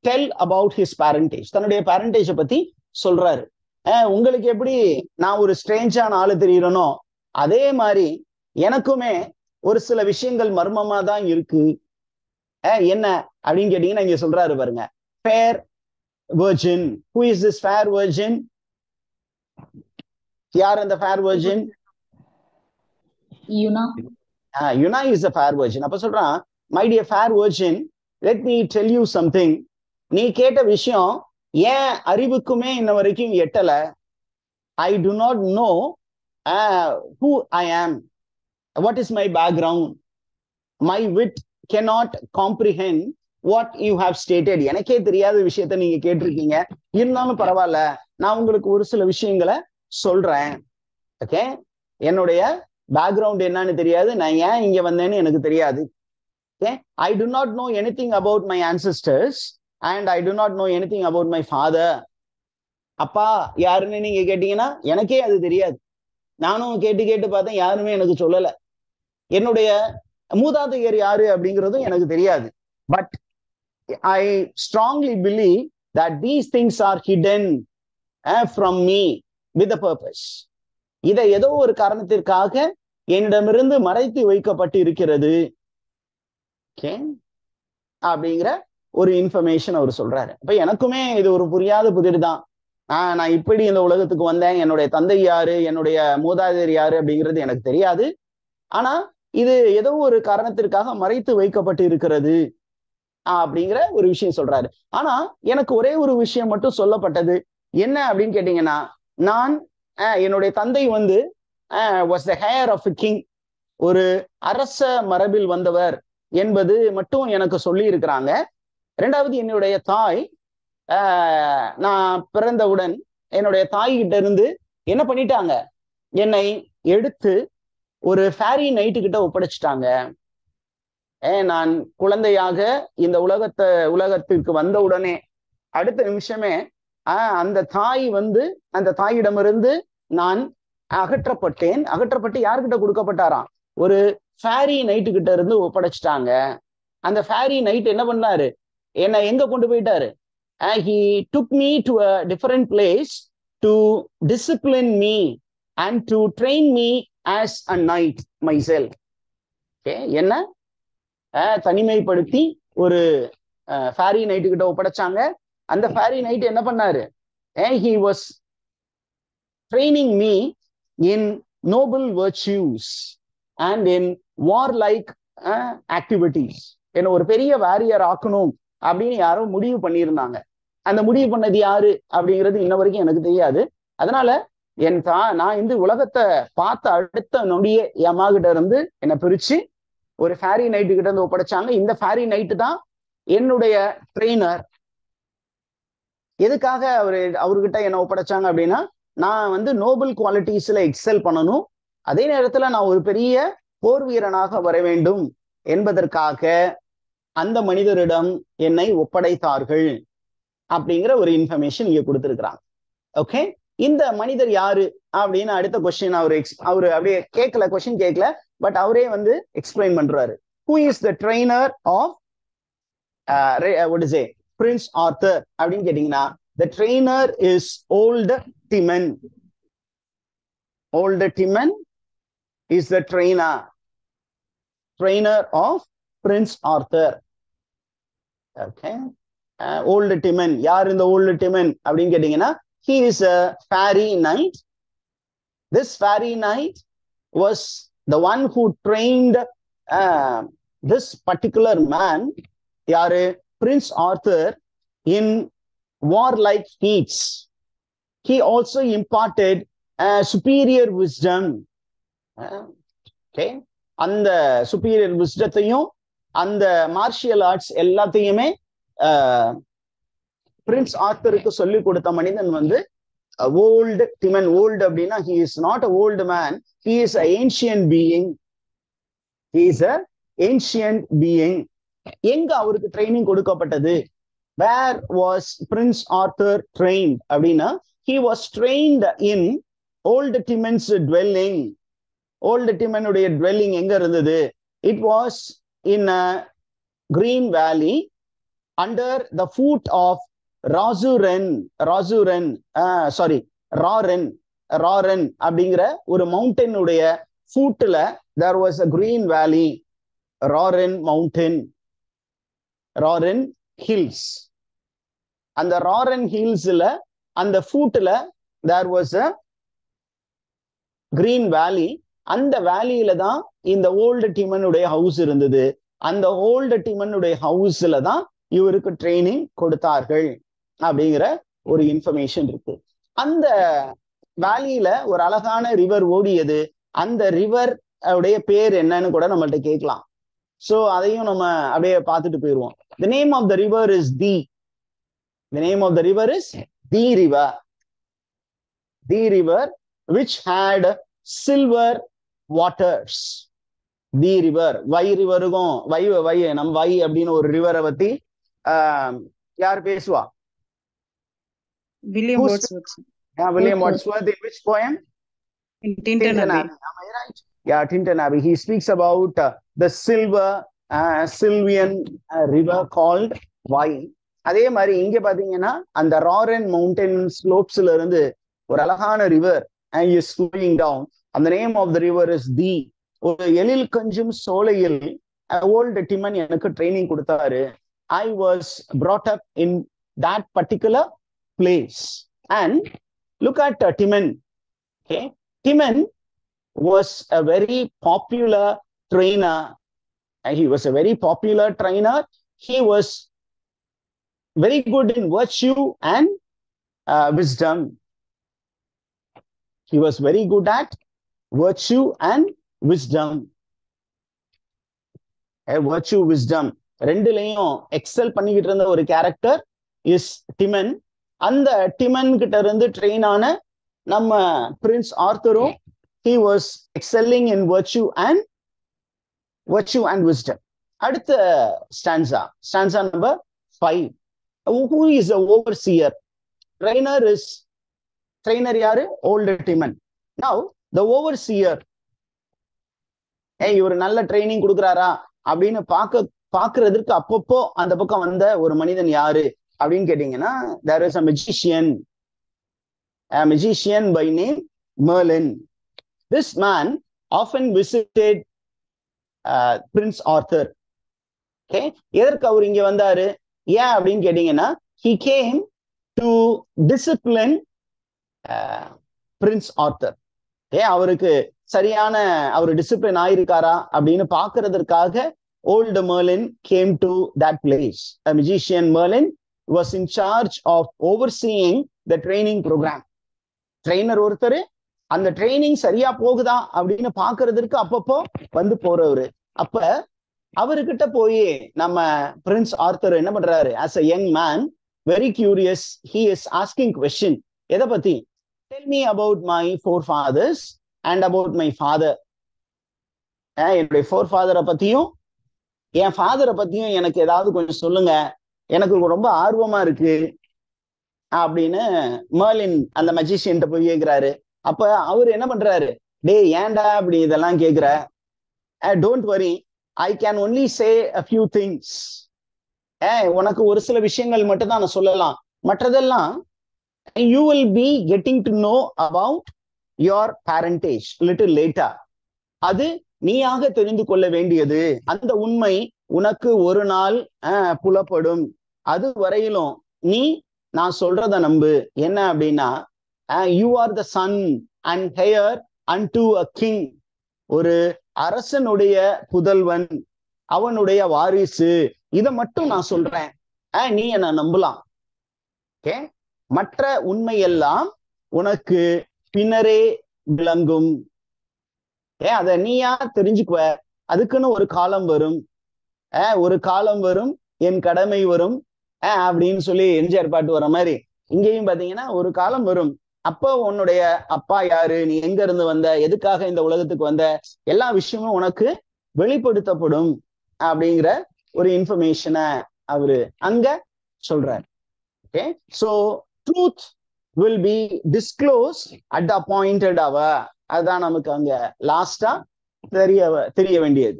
A: tell about his parentage. தன்னுடைய parentage பத்தி சொல்றாரு. உங்களுக்கு எப்படி நான் ஒரு ஸ்ட்ரேஞ்சான ஆளு தெரியறனோ அதே மாதிரி எனக்குமே ஒரு சில விஷயங்கள் மர்மமா தான் இருக்கு. என்ன அப்படின்னு கேட்டீங்கன்னா இங்க சொல்றாரு பாருங்க, fair virgin. Who is this fair virgin? யார் அந்த fair virgin?
B: யுனா.
A: Yuna is a fair virgin. அப்ப சொல்றான், my dear fair virgin, let me tell you something. நீ கேட்ட விஷயம் ஏன் அறிவுக்குமே இன்ன வரைக்கும் எட்டல. I do not know who I am. What is my background? My wit cannot comprehend what you have stated. எனக்கே தெரியாத விஷயத்த நீங்க கேட்டிருக்கீங்க. இருந்தாலும் பரவாயில்ல, நான் உங்களுக்கு ஒரு சில விஷயங்களை சொல்றேன். ஓகே, என்னுடைய பேக்ரவுண்ட் என்னன்னு தெரியாது, நான் ஏன் இங்க வந்தேன்னு எனக்கு தெரியாது. I do not know anything about my ancestors and I do not know anything about my father. அப்பா யாருன்னு நீங்க கேட்டீங்கன்னா எனக்கே அது தெரியாது. நானும் கேட்டு பார்த்தேன், யாருமே எனக்கு சொல்லல. என்னுடைய மூதாதையர் யாரு அப்படிங்கிறதும் எனக்கு தெரியாது. But I strongly believe that these things are hidden from me with a purpose. இதை ஏதோ ஒரு காரணத்திற்காக என்னிடமிருந்து மறைத்து வைக்கப்பட்டு இருக்கிறது அப்படிங்கிற ஒரு இன்ஃபர்மேஷன் அவர் சொல்றாரு. அப்ப எனக்குமே இது ஒரு புரியாத புதிர் தான். நான் இப்படி இந்த உலகத்துக்கு வந்தேன், என்னுடைய தந்தை யாரு, என்னுடைய மூதாதையர் யாரு அப்படிங்கிறது எனக்கு தெரியாது. ஆனா இது ஏதோ ஒரு காரணத்திற்காக மறைத்து வைக்கப்பட்டு இருக்கிறது அப்படிங்கிற ஒரு விஷயம் சொல்றாரு. ஆனா எனக்கு ஒரே ஒரு விஷயம் மட்டும் சொல்லப்பட்டது. என்ன அப்படின்னு கேட்டீங்கன்னா, நான் என்னுடைய தந்தை வந்து was the heir of a king, ஒரு அரச மரபில் வந்தவர் என்பது மட்டும் எனக்கு சொல்லி இருக்கிறாங்க. ரெண்டாவது, என்னுடைய தாய் நான் பிறந்தவுடன் என்னுடைய தாய்கிட்ட இருந்து என்ன பண்ணிட்டாங்க, என்னை எடுத்து ஒரு ஃபேரி நைட்டு கிட்ட ஒப்படைச்சிட்டாங்க. நான் குழந்தையாக இந்த உலகத்திற்கு வந்த உடனே அடுத்த நிமிஷமே அந்த தாய் வந்து அந்த தாயிடமிருந்து நான் அகற்றப்பட்டேன். அகற்றப்பட்டு யாருக்கிட்ட கொடுக்கப்பட்டாராம்? ஒரு ஃபேரி நைட்டு கிட்ட இருந்து ஒப்படைச்சிட்டாங்க. அந்த ஃபேரி நைட் என்ன பண்ணாரு? என்னை எங்க கொண்டு போயிட்டாரு? He took me to a different place to discipline me and to train me as a knight myself. என்ன தனிமைப்படுத்தி ஒரு ஃபேரி நைட்டு கிட்ட ஒப்படைச்சாங்க. அந்த ஃபேரி நைட் என்ன பண்ணாரு? He was training me in noble virtues and in warlike activities. என்ன ஒரு பெரிய வாரியர் ஆக்கணும் அப்படின்னு யாரோ முடிவு பண்ணியிருந்தாங்க. அந்த முடிவு பண்ணது யாரு அப்படிங்கிறது இன்ன வரைக்கும் எனக்கு தெரியாது. அதனால நான் இந்த உலகத்தை பார்த்த அடுத்த நொடியே என் கிட்ட இருந்து என்னை பிரிச்சு ஒரு ஃபேரி நைட்டு கிட்ட இருந்து ஒப்படைச்சாங்க. இந்த ஃபேரி நைட்டு தான் என்னுடைய ட்ரெயினர். எதுக்காக அவர்கிட்ட என்ன ஒப்படைச்சாங்க அப்படின்னா, நான் வந்து நோபல் குவாலிட்டிஸ்ல எக்ஸல் பண்ணணும், அதே நேரத்துல நான் ஒரு பெரிய போர் வீரனாக வர வேண்டும் என்பதற்காக அந்த மனிதரிடம் என்னை ஒப்படைத்தார்கள் அப்படிங்கிற ஒரு இன்ஃபர்மேஷன் இங்க கொடுத்திருக்கிறாங்க. ஓகே, இந்த மனிதர் யாரு அப்படின்னு அடுத்த கொஸ்டின் அவரு அப்படியே கேட்கல, கொஸ்டின் கேட்கல, பட் அவரே வந்து எக்ஸ்பிளைன் பண்றாரு. Who is the trainer of Prince Arthur அப்படின்னு கேட்டீங்கன்னா, the trainer is Old Timon. Old Timon is the trainer of Prince Arthur. Okay. Old Timon. யார் இந்த Old Timon அப்படின்னு கேட்டீங்கன்னா, he is a fairy knight. This fairy knight was the one who trained this particular man, யாரு? Prince Arthur, in warlike feats. He also imparted superior wisdom. Okay, அந்த superior wisdத்தையும் அந்த martial arts எல்லாத்தையுமே Prince ஆர்த்தருக்கு சொல்லி கொடுத்த மனிதன் வந்து old டிமன். Old அப்படின்னா he is not a old man, he is an ancient being. He is a ancient being. எங்க அவருக்கு ட்ரைனிங் கொடுக்கப்பட்டது? Where was Prince Arthur trained? அப்படின்னா, he was trained in Old Timon's dwelling. Old Timon's dwelling எங்க இருந்தது? It was in a green valley under the foot of Roren அப்படிங்கிற ஒரு mountain உடைய ஃபூட்ல there was a green valley, Roren mountain, Roren hills. அந்த Roren hillsல அந்த ஃபூட்ல there was a green valley. அந்த வேலியில தான் இந்த ஓல்டு டிமனுடைய ஹவுஸ் இருந்தது. அந்த ஓல்டு டிமனுடைய ஹவுஸ்ல தான் இவருக்கு ட்ரைனிங் கொடுத்தார்கள் அப்படிங்கிற ஒரு இன்ஃபர்மேஷன் இருக்கு. அந்த வேலியில ஒரு அழகான ரிவர் ஓடியது. அந்த ரிவர் உடைய பேர் என்னன்னு கூட நம்மள்ட்ட கேட்கலாம். சோ அதையும் நம்ம அப்படியே பார்த்துட்டு போயிடுவோம். The name of the river is the name of the river is the river which had silver waters. The river, வை ரிவருக்கும் வை நம்ம வை அப்படின்னு ஒரு ரிவரை பத்தி யார் பேசுவா?
C: William Wordsworth.
A: William Wordsworth. In which poem?
C: In Tintin Abbey.
A: Am I right? Yeah, Tintin Abbey. He speaks about the Sylvian river called Vai. அதே மாதிரி இங்க பாத்தீங்கன்னா அந்த ராரன் மவுண்டன் ஸ்லோப்ஸ்ல இருந்து ஒரு அழகான river is flowing down. And the name of the river is the. ஒரு எழில் கஞ்சும் சோலையில் ஓல்டு டிமன் எனக்கு ட்ரைனிங் கொடுத்தாரு. I was brought up in that particular place. And look at Timon. Okay, Timon was a very popular trainer. He was a very popular trainer. He was very good in virtue and wisdom. He was very good at virtue and wisdom. Virtue, wisdom ரெண்டுலயும் excel பண்ணிக்கிட்டு இருந்த ஒரு character is டிமன். அந்த டிமன் கிட்ட இருந்து train ஆன நம்ம prince ஆர்த்தரும் he was excelling in virtue and wisdom. அடுத்த stanza number 5. Who is the overseer? trainer யாரு? Old Timon. Now the overseer, இவர் நல்ல ட்ரைனிங் கொடுக்குறாரா அப்படின்னு பாக்குறதுக்கு அப்பப்போ அந்த பக்கம் வந்த ஒரு மனிதன் யாரு அப்படின்னு கேட்டீங்கன்னா, there is a magician by name Merlin. This man often visited Prince Arthur. Okay, எதற்கு அவர் இங்க வந்தாரு? ஏன் அப்படின்னு கேட்டீங்கன்னா, he came to discipline Prince Arthur. அவருக்கு சரியான அவர் டிசிப்ளின் ஆயிருக்காரா அப்படின்னு பாக்குறதற்காக old Merlin came to that place. A magician Merlin was in charge of overseeing the training program. Trainer ஒருத்தர் அந்த ட்ரைனிங் சரியா போகுதா அப்படின்னு பாக்குறதுக்கு அப்பப்போ வந்து போறவரு. அப்ப அவர்கிட்ட போய் நம்ம பிரின்ஸ் ஆர்த்தர் என்ன பண்றாரு? as a young man, very curious, he is asking question. எதை பத்தி? tell me about my forefathers and about my father. என்னுடைய forefather பத்தியும் என் ஃபாதரை பத்தியும் எனக்கு ஏதாவது கொஞ்சம் சொல்லுங்க, எனக்கு ரொம்ப ஆர்வமா இருக்கு அப்படின்னு மேர்லின் அந்த மஜிஷியன்ட்ட போய் கேட்கிறாரு. அப்ப அவரு என்ன பண்றாரு? டே ஏன்டா அப்படி இதெல்லாம் கேக்குற? Don't worry, I can only say a few things. உனக்கு ஒரு சில விஷயங்கள் மட்டும் தான் நான் சொல்லலாம், மற்றதெல்லாம் you will be getting to know about your parentage little later. அது நீயாக தெரிந்து கொள்ள வேண்டியது, அந்த உண்மை உனக்கு ஒரு நாள் புலப்படும். அது வரையிலும் நீ நான் சொல்றத நம்பு. என்ன அப்படின்னா, you are the son and heir unto a king. ஒரு அரசனுடைய புதல்வன், அவனுடைய வாரிசு. இதை மட்டும் நான் சொல்றேன், நீ என்ன நம்பலாம். ஓகே, மற்ற உண்மையெல்லாம் உனக்கு பின்னரே விளங்கும். அத நீயா தெரிஞ்சுக்குவ. அதுக்குன்னு ஒரு காலம் வரும், ஒரு காலம் வரும், என் கடமை வரும் அப்படின்னு சொல்லி எம்ஜிஆர் பாட்டு வர மாதிரி இங்கேயும் பாத்தீங்கன்னா ஒரு காலம் வரும். அப்போ உன்னுடைய அப்பா யாரு, நீ எங்க இருந்து வந்த, எதுக்காக இந்த உலகத்துக்கு வந்த, எல்லா விஷயமும் உனக்கு வெளிப்படுத்தப்படும் அப்படிங்கிற ஒரு இன்ஃபர்மேஷனை அவரு அங்க சொல்றார். Okay, so truth will be disclosed at the appointed hour. அதுதான் நமக்கு அங்க லாஸ்டா தெரிய வேண்டியது.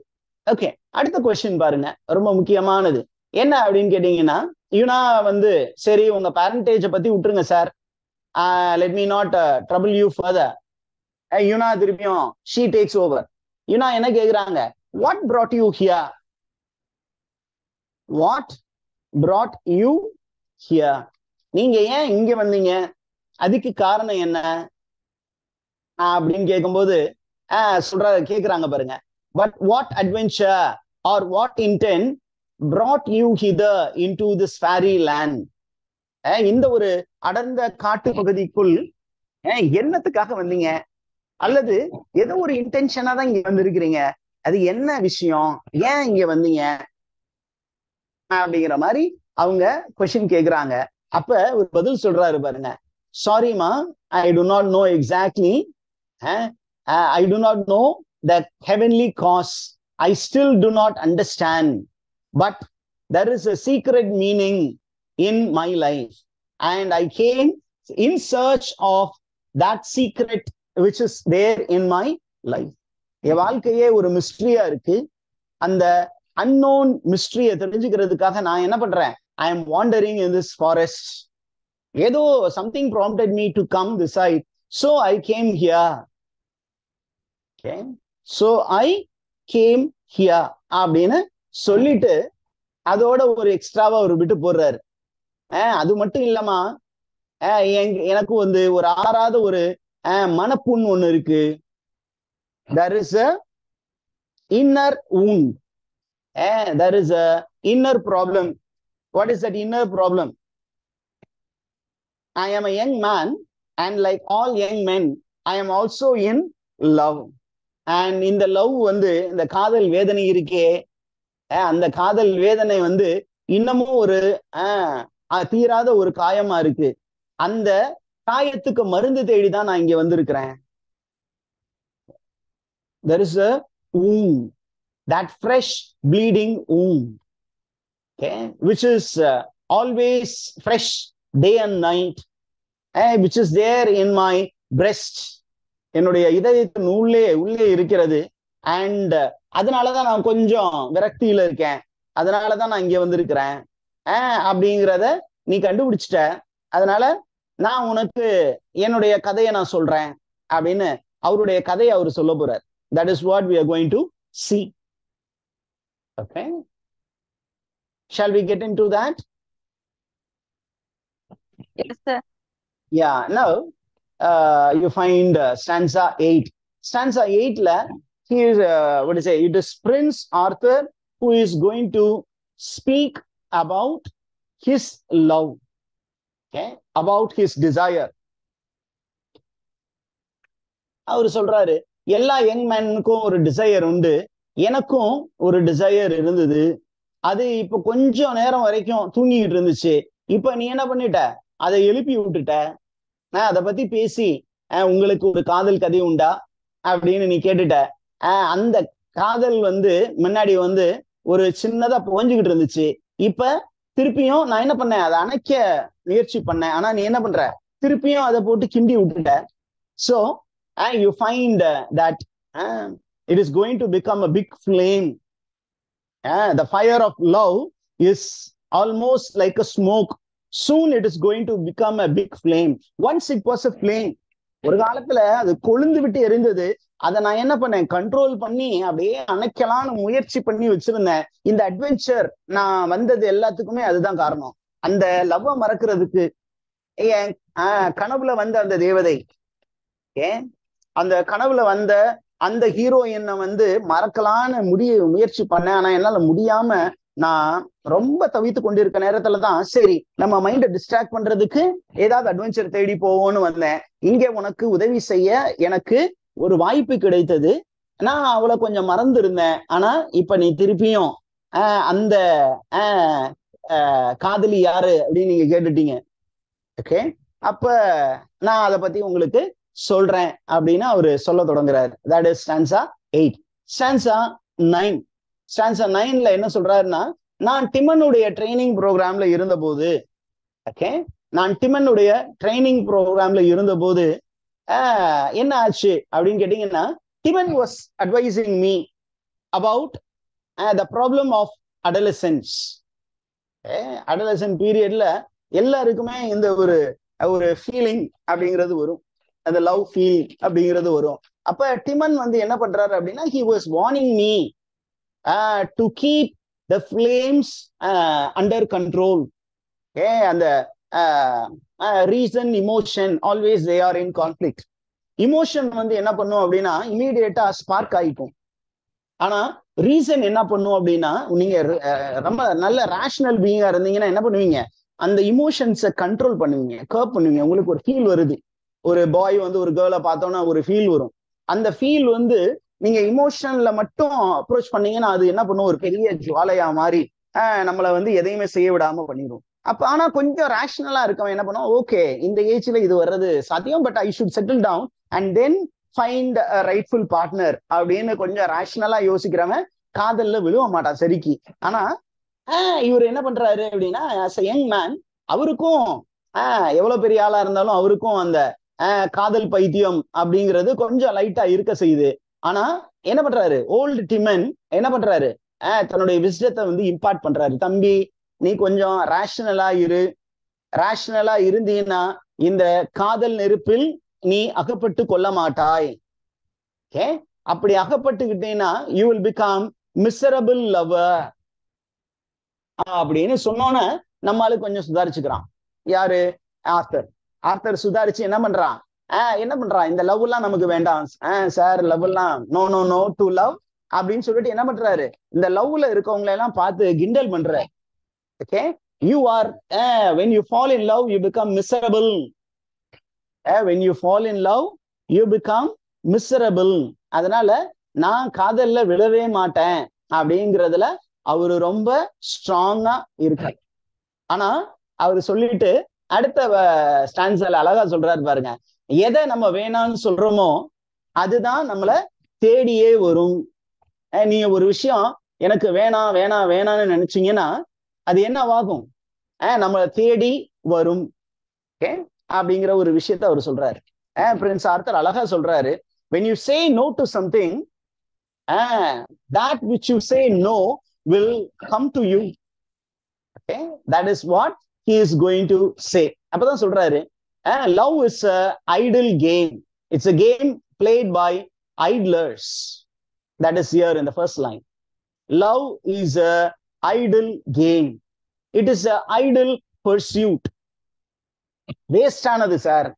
A: ஓகே, அடுத்த கொஸ்டின் பாருங்க, ரொம்ப முக்கியமானது. என்ன அப்படின்னு கேட்டீங்கன்னா, யூனா வந்து சரி உங்க பேரண்டேஜ பத்தி விட்டுருங்க sir, let me not trouble you further. யூனா திருப்பியும் she takes over. யூனா என்ன கேக்குறாங்க? what brought you here? what brought you here? நீங்க ஏன் இங்க வந்தீங்க, அதுக்கு காரணம் என்ன அப்படின்னு கேட்கும்போது கேக்குறாங்க பாருங்க. but what adventure or what intent brought you hither into this fairy land? இந்த ஒரு அடர்ந்த காட்டு பகுதிக்குள் என்னத்துக்காக வந்தீங்க, அல்லது ஏதோ ஒரு இன்டென்ஷனா தான் இங்க வந்திருக்கிறீங்க, அது என்ன விஷயம், ஏன் இங்க வந்தீங்க அப்படிங்கிற மாதிரி அவங்க கொஸ்டின் கேக்குறாங்க. அப்ப ஒரு பதில் சொல்றாரு பாருங்க. சாரிமா, I do not know exactly. I do not know the heavenly cause. I still do not understand. But there is a secret meaning in my life. And I came in search of that secret which is there in my life. என் வாழ்க்கையே ஒரு மிஸ்ட்ரியா இருக்கு. அந்த unknown மிஸ்ட்ரியை தெரிஞ்சுக்கிறதுக்காக நான் என்ன பண்றேன்? I am wandering in this forest. ஏதோ something prompted me to come this side. So I came here. Okay. So I came here அப்படின்னு சொல்லிட்டு அதோட ஒரு எக்ஸ்ட்ராவா ஒரு விட்டு போடுறாரு. அது மட்டும் இல்லாமா, எனக்கு வந்து ஒரு ஆறாத ஒரு மனப்புண் ஒண்ணு இருக்கு. there is a inner wound. there is a inner problem. what is that inner problem? I am a young man, and like all young men, I am also in love. And இந்த love வந்து இந்த காதல் வேதனை இருக்கே, அந்த காதல் வேதனை வந்து இன்னமும் ஒரு தீராத ஒரு காயமா இருக்கு. அந்த காயத்துக்கு மருந்து தேடிதான் நான் இங்க வந்திருக்கிறேன். there is a wound, that fresh bleeding wound, okay, which is always fresh day and night. which is there in my breast, என்னுடைய இதயத்தின் உள்ளே இருக்கிறது. அண்ட் அதனாலதான் நான் கொஞ்சம் விரக்தியில இருக்கேன், அதனாலதான் நான் இங்க வந்திருக்கிறேன் அப்படிங்கிறத நீ கண்டுபிடிச்சிட்ட. அதனால நான் உனக்கு என்னுடைய கதையை நான் சொல்றேன் அப்படின்னு அவருடைய கதையை அவர் சொல்ல போறார். That is what we are going to see. Okay, shall we get into that?
C: Yes, sir.
A: Yeah, now you find stanza 8. Stanza 8 la he is what do you say, it is Prince Arthur who is going to speak about his love, okay, about his desire. அவர் சொல்றாரு, எல்லா young மேனுக்கும் ஒரு desire உண்டு, எனக்கும் ஒரு desire இருந்தது, அது இப்ப கொஞ்சம் நேரம் வரைக்கும் தூங்கிட்டு இருந்துச்சு, இப்ப நீ என்ன பண்ணிட்ட, அதை எழுப்பி விட்டுட்ட, அதை பத்தி பேசி உங்களுக்கு ஒரு காதல் கதை உண்டா அப்படின்னு நீ கேட்டுட்ட. அந்த காதல் முன்னாடி ஒரு சின்னதா புகஞ்சுக்கிட்டு இருந்துச்சு, இப்ப திருப்பியும் நான் என்ன பண்ணேன், அதை அணைக்க முயற்சி பண்ணேன், ஆனா நீ என்ன பண்ற, திருப்பியும் அதை போட்டு கிண்டி விட்டுட்ட. So you find that it is going to become a big flame. The fire of love is almost like a smoke. Soon it is going to become a big flame. Once it was a flame. ஒரு காலத்துல அது கொழுந்து விட்டு எரிந்தது, அதை நான் என்ன பண்ணேன், கண்ட்ரோல் பண்ணி அப்படியே அணைக்கலான்னு முயற்சி பண்ணி வச்சிருந்தேன். இந்த அட்வென்ச்சர் நான் வந்தது எல்லாத்துக்குமே அதுதான் காரணம். அந்த லவ்வ மறக்கிறதுக்கு என் கனவுல வந்த அந்த தேவதை, அந்த கனவுல வந்த அந்த ஹீரோயினை மறக்கலான்னு முயற்சி பண்ணேன், ஆனா என்னால முடியாம நான் ரொம்ப தவித்து கொண்டிருக்க நேரத்துலதான் சரி நம்ம மைண்டை டிஸ்ட்ராக்ட் பண்றதுக்கு ஏதாவது அட்வென்ச்சர் தேடி போவோம்னு வந்தேன். இங்க உனக்கு உதவி செய்ய எனக்கு ஒரு வாய்ப்பு கிடைத்தது, நான் அவளை கொஞ்சம் மறந்து இருந்தேன், ஆனா இப்ப நீ திருப்பியும் அந்த காதலி யாரு அப்படின்னு நீங்க கேட்டுட்டீங்க. ஓகே, அப்ப நான் அதை பத்தி உங்களுக்கு சொல்றேன் அப்படின்னு அவரு சொல்ல தொடங்குறாரு. That is stanza 8. Stanza 9. Stanza 9ல என்ன சொல்றாருன்னா, நான் டிமனுடைய ட்ரைனிங் ப்ரோக்ராம்ல இருந்தபோது, ஓகே, நான் டிமனுடைய ட்ரைனிங் ப்ரோக்ராம்ல இருந்தபோது என்ன ஆச்சு அப்படின்னு கேட்டீங்கன்னா, Timon was advising me about the problem of adolescence. Adolescent பீரியட்ல எல்லாருக்குமே இந்த ஒரு ஃபீலிங் அப்படிங்கிறது வரும், அந்த லவ் ஃபீல் அப்படிங்கிறது வரும். அப்ப டிமன் என்ன பண்றாரு அப்படின்னா, he was warning me to keep the flames under control. அந்த reason, emotion, always they are in conflict. Emotion என்ன பண்ணும் அப்படின்னா இமீடியட்டா ஸ்பார்க் ஆயிக்கும், ஆனா ரீசன் என்ன பண்ணும் அப்படின்னா, நீங்க ரொம்ப நல்ல ரேஷனல் பீயிங்கா இருந்தீங்கன்னா என்ன பண்ணுவீங்க, அந்த இமோஷன்ஸை கண்ட்ரோல் பண்ணுவீங்க, கர்ப் பண்ணுவீங்க. உங்களுக்கு ஒரு ஃபீல் வருது, ஒரு பாய் ஒரு கேர்ளை பார்த்தோன்னா ஒரு ஃபீல் வரும், அந்த ஃபீல் நீங்க இமோஷன்ல மட்டும் அப்ரோச் பண்ணீங்கன்னா அது என்ன பண்ணும், ஒரு பெரிய ஜுவாலையா மாறி நம்மளை எதையுமே செய்ய விடாம பண்ணிடும். அப்ப ஆனா கொஞ்சம் ரேஷனலா இருக்கவன் என்ன பண்ணும், ஓகே இந்த ஏஜ்ல இது வர்றது சாத்தியம், but I should settle down and then find a rightful partner அப்படின்னு கொஞ்சம் ரேஷனலா யோசிக்கிறவன் காதல்ல விழுவ மாட்டான் சரிக்கு. ஆனா இவர் என்ன பண்றாரு அப்படின்னா, ஆஸ் அ யங் மேன் அவருக்கும் எவ்வளவு பெரிய ஆளா இருந்தாலும் அவருக்கும் அந்த காதல் பைத்தியம் அப்படிங்கிறது கொஞ்சம் லைட்டா இருக்க செய்யுது. ஆனா என்ன பண்றாரு, ஓல்டு டிமன் என்ன பண்றாரு, தன்னுடைய விஸ்டத்தை இம்பார்ட் பண்றாரு. தம்பி நீ கொஞ்சம் ரேஷனலா இரு, ரேஷனலா இருந்தீன்னா இந்த காதல் நெருப்பில் நீ அகப்பட்டு கொள்ள மாட்டாய். ஓகே, அப்படி அகப்பட்டுக்கிட்டீங்கன்னா you will become miserable lover அப்படின்னு சொன்னோன்னு நம்மளுக்கு கொஞ்சம் சுதாரிச்சுக்கிறான். யாரு, ஆர்த்தர். ஆர்த்தர் சுதாரிச்சு என்ன பண்றான், இந்த லவ் எல்லாம் நமக்கு வேண்டாம் சார், லவ் எல்லாம் no no no to love அப்படின்னு சொல்லிட்டு என்ன பண்றாரு, இந்த லவ்ல இருக்கவங்களை எல்லாம் பார்த்து கிண்டல் பண்ற. Okay, you are when you fall in love you become miserable. When you fall in love you become miserable. அதனால நான் காதல்ல விழவே மாட்டேன் அப்படிங்கிறதுல அவரு ரொம்ப ஸ்ட்ராங்கா இருக்காரு. ஆனா அவரு சொல்லிட்டு அடுத்த ஸ்டான்ஸ்ல அழகா சொல்றாரு பாருங்க, எதை நம்ம வேணாம்னு சொல்றோமோ அதுதான் நம்மள தேடியே வரும். நீங்க ஒரு விஷயம் எனக்கு வேணாம் வேணாம் வேணாம்னு நினைச்சீங்கன்னா அது என்னவாகும், நம்மளை தேடி வரும். ஓகே, அப்படிங்கிற ஒரு விஷயத்த அவர் சொல்றாரு. பிரின்ஸ் ஆர்த்தர் அழகா சொல்றாரு, when you say no to something, that which you say no will come to you. Okay, that is what he is going to say. அப்பதான் சொல்றாரு, love is a idle game. It's a game played by idlers. That is here in the first line. Love is a idle game. It is a idle pursuit. Waste ஆனது sir.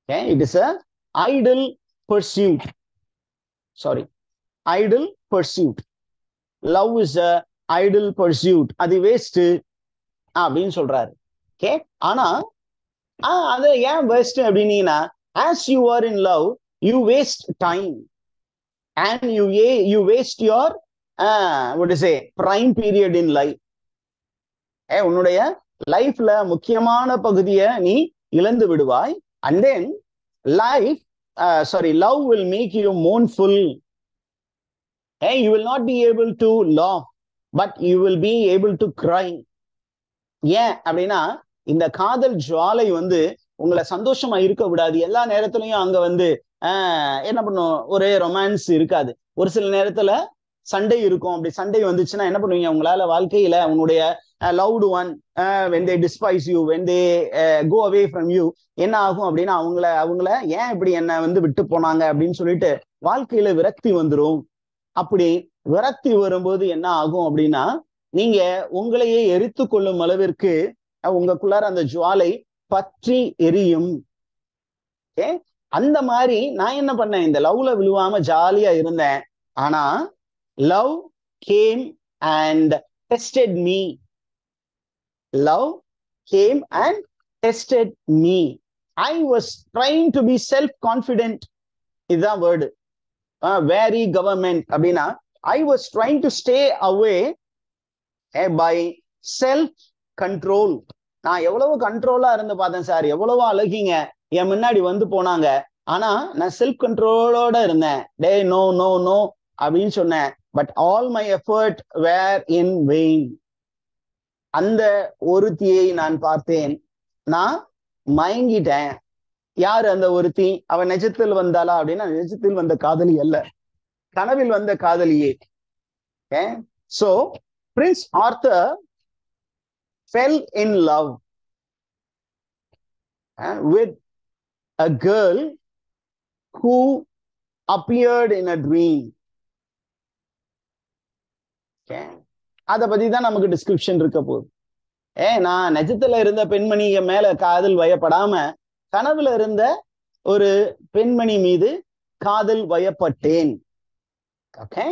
A: Okay, it is a idle pursuit. Sorry, idle pursuit. Love is a idle pursuit. அது waste அப்படின்னு சொல்றாரு. Okay, ஆனா அது ஏன் waste அப்படின்னீங்கன்னா, as you are in love, you waste time and you waste your what to say prime period in life. உன்னுடைய லைஃப்ல முக்கியமான பகுதியை நீ இழந்து விடுவாய். And then love will make you mournful. You will not be able to laugh, but you will be able to cry. ஏன் அப்படின்னா, இந்த காதல் ஜுவாலை வந்து உங்களை சந்தோஷமா இருக்க விடாது. எல்லா நேரத்திலையும் அங்க வந்து என்ன பண்ணும், ஒரே ரொமான்ஸ் இருக்காது. ஒரு சில நேரத்துல சண்டை இருக்கும். அப்படி சண்டை வந்துச்சுன்னா என்ன பண்ணுவீங்க, உங்களால வாழ்க்கையில உன்னுடைய loved one when they despise you, when they go away from you, என்ன ஆகும் அப்படின்னா, அவங்கள ஏன் இப்படி என்ன வந்து விட்டு போனாங்க அப்படின்னு சொல்லிட்டு வாழ்க்கையில விரக்தி வந்துடும். அப்படி விரக்தி வரும்போது என்ன ஆகும் அப்படின்னா, நீங்க உங்களையே எரித்து கொள்ளும் அளவிற்கு உங்களுக்குள்ளார அந்த ஜுவாலை பற்றி எரியும். அந்த மாதிரி நான் என்ன பண்ணேன், இந்த லவ்ல விழுவாம ஜாலியா இருந்தேன். ஆனா love game and tested me. Love game and tested me. I was trying to be self confident. இதுதான் வேர்டு. very government அப்படின்னா, I was trying to stay away by self control. நான் எவ்வளவு கண்ட்ரோலா இருந்து பார்த்தேன் சார், எவ்வளவு அழகிங்க என் முன்னாடி வந்து போனாங்க, ஆனா நான் செல்ஃப் கண்ட்ரோலோட இருந்தேன். டே நோ நோ நோ அப்படின்னு சொன்னேன். But all my effort were in vain. அந்த ஒருத்தியை நான் பார்த்தேன், நான் மயங்கிட்டேன். யாரு அந்த ஒருத்தி? அவன் நிஜத்தில் வந்தாளா அப்படின்னா, நிஜத்தில் வந்த காதலி அல்ல, கனவில் வந்த காதலியே. So Prince Arthur fell in love with a girl who appeared in a dream. அத பத்தி தான் நமக்கு டிஸ்கிரிப்ஷன் இருக்க போகுது. நான் நிஜத்துல இருந்த பெண்மணிய மேல காதல் வயப்படாம கனவுல இருந்த ஒரு பெண்மணி மீது காதல் வயப்பட்டேன். ஓகே,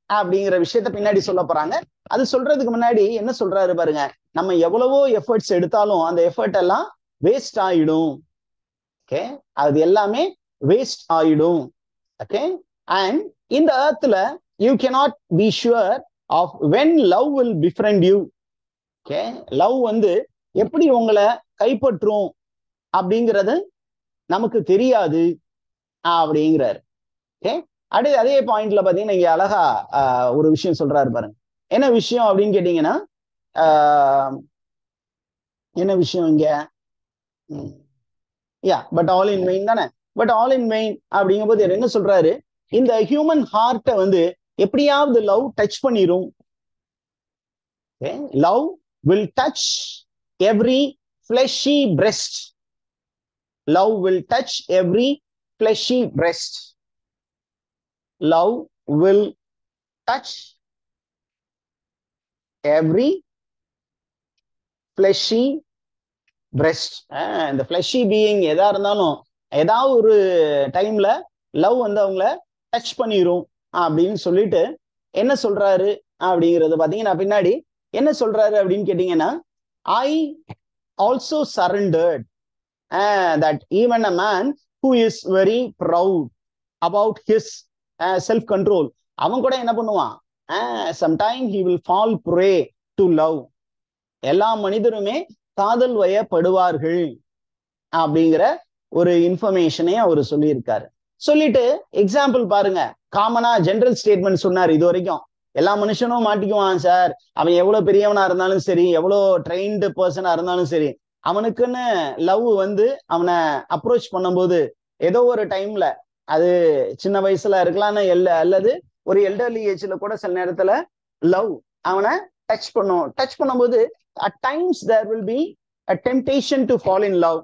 A: அப்படிங்கிற விஷயத்த பின்னாடி சொல்ல போறாங்க. அது சொல்றதுக்கு முன்னாடி என்ன சொல்றாரு பாருங்க, நம்ம எவ்வளவோ எஃபர்ட்ஸ் எடுத்தாலும் அந்த எஃபர்ட் எல்லாம் வேஸ்ட் ஆயிடும். ஓகே, அது எல்லாமே வேஸ்ட் ஆயிடும். ஓகே, அண்ட் இந்த earthல you cannot be sure of when love will befriend you. Okay, love வந்து எப்படி உங்களை கைப்பற்றும் அப்படிங்கிறது நமக்கு தெரியாது அப்படிங்கிறாரு. ஓகே, அதே பாயிண்ட்ல பாத்தீங்கன்னா இங்க அழகா ஒரு விஷயம் சொல்றாரு பாருங்க. என்ன விஷயம் அப்படின்னு கேட்டீங்கன்னா, என்ன விஷயம் இங்க, பட் ஆல் இன் மெயின் தானே. பட் ஆல் இன் மெயின் அப்படிங்கும் போது என்ன சொல்றாரு, இந்த ஹியூமன் ஹார்ட்டை வந்து எப்படியாவது லவ் டச் பண்ணிரும். Love will touch every fleshy breast. Love will touch every fleshy breast. Love will touch every fleshy breast. இந்த fleshy being எதா இருந்தாலும் ஏதாவது ஒரு டைம்ல லவ் வந்து அவங்கள டச் பண்ணிரும் அப்படின்னு சொல்லிட்டு என்ன சொல்றாரு அப்படிங்கிறது பாத்தீங்கன்னா, பின்னாடி என்ன சொல்றாரு அப்படின்னு கேட்டீங்கன்னா, I also surrendered that even a man who is very proud about his self-control, அவன் கூட என்ன பண்ணுவான், sometime he will fall prey to love. எல்லா மனிதருமே காதல் வயப்படுவார்கள் அப்படிங்கிற ஒரு இன்ஃபர்மேஷனே அவர் சொல்லியிருக்காரு. சொல்லிட்டு எக்ஸாம்பிள் பாருங்க, காமனா ஜெனரல் ஸ்டேட்மெண்ட் சொன்னார். இது வரைக்கும் எல்லா மனுஷனும் மாட்டிக்குவான் சார், அவன் எவ்வளவு பெரியவனா இருந்தாலும் சரி, எவ்வளவு ட்ரெயின்டு பர்சனா இருந்தாலும் சரி, அவனுக்குன்னு லவ் வந்து அவனை அப்ரோச் பண்ணும்போது ஏதோ ஒரு டைம்ல, அது சின்ன வயசுல இருக்கலாம் அல்லது ஒரு எல்டர்லி ஏஜ்ல கூட சில நேரத்துல லவ் அவனை டச் பண்ணும்போது at times there will be a temptation to fall in love.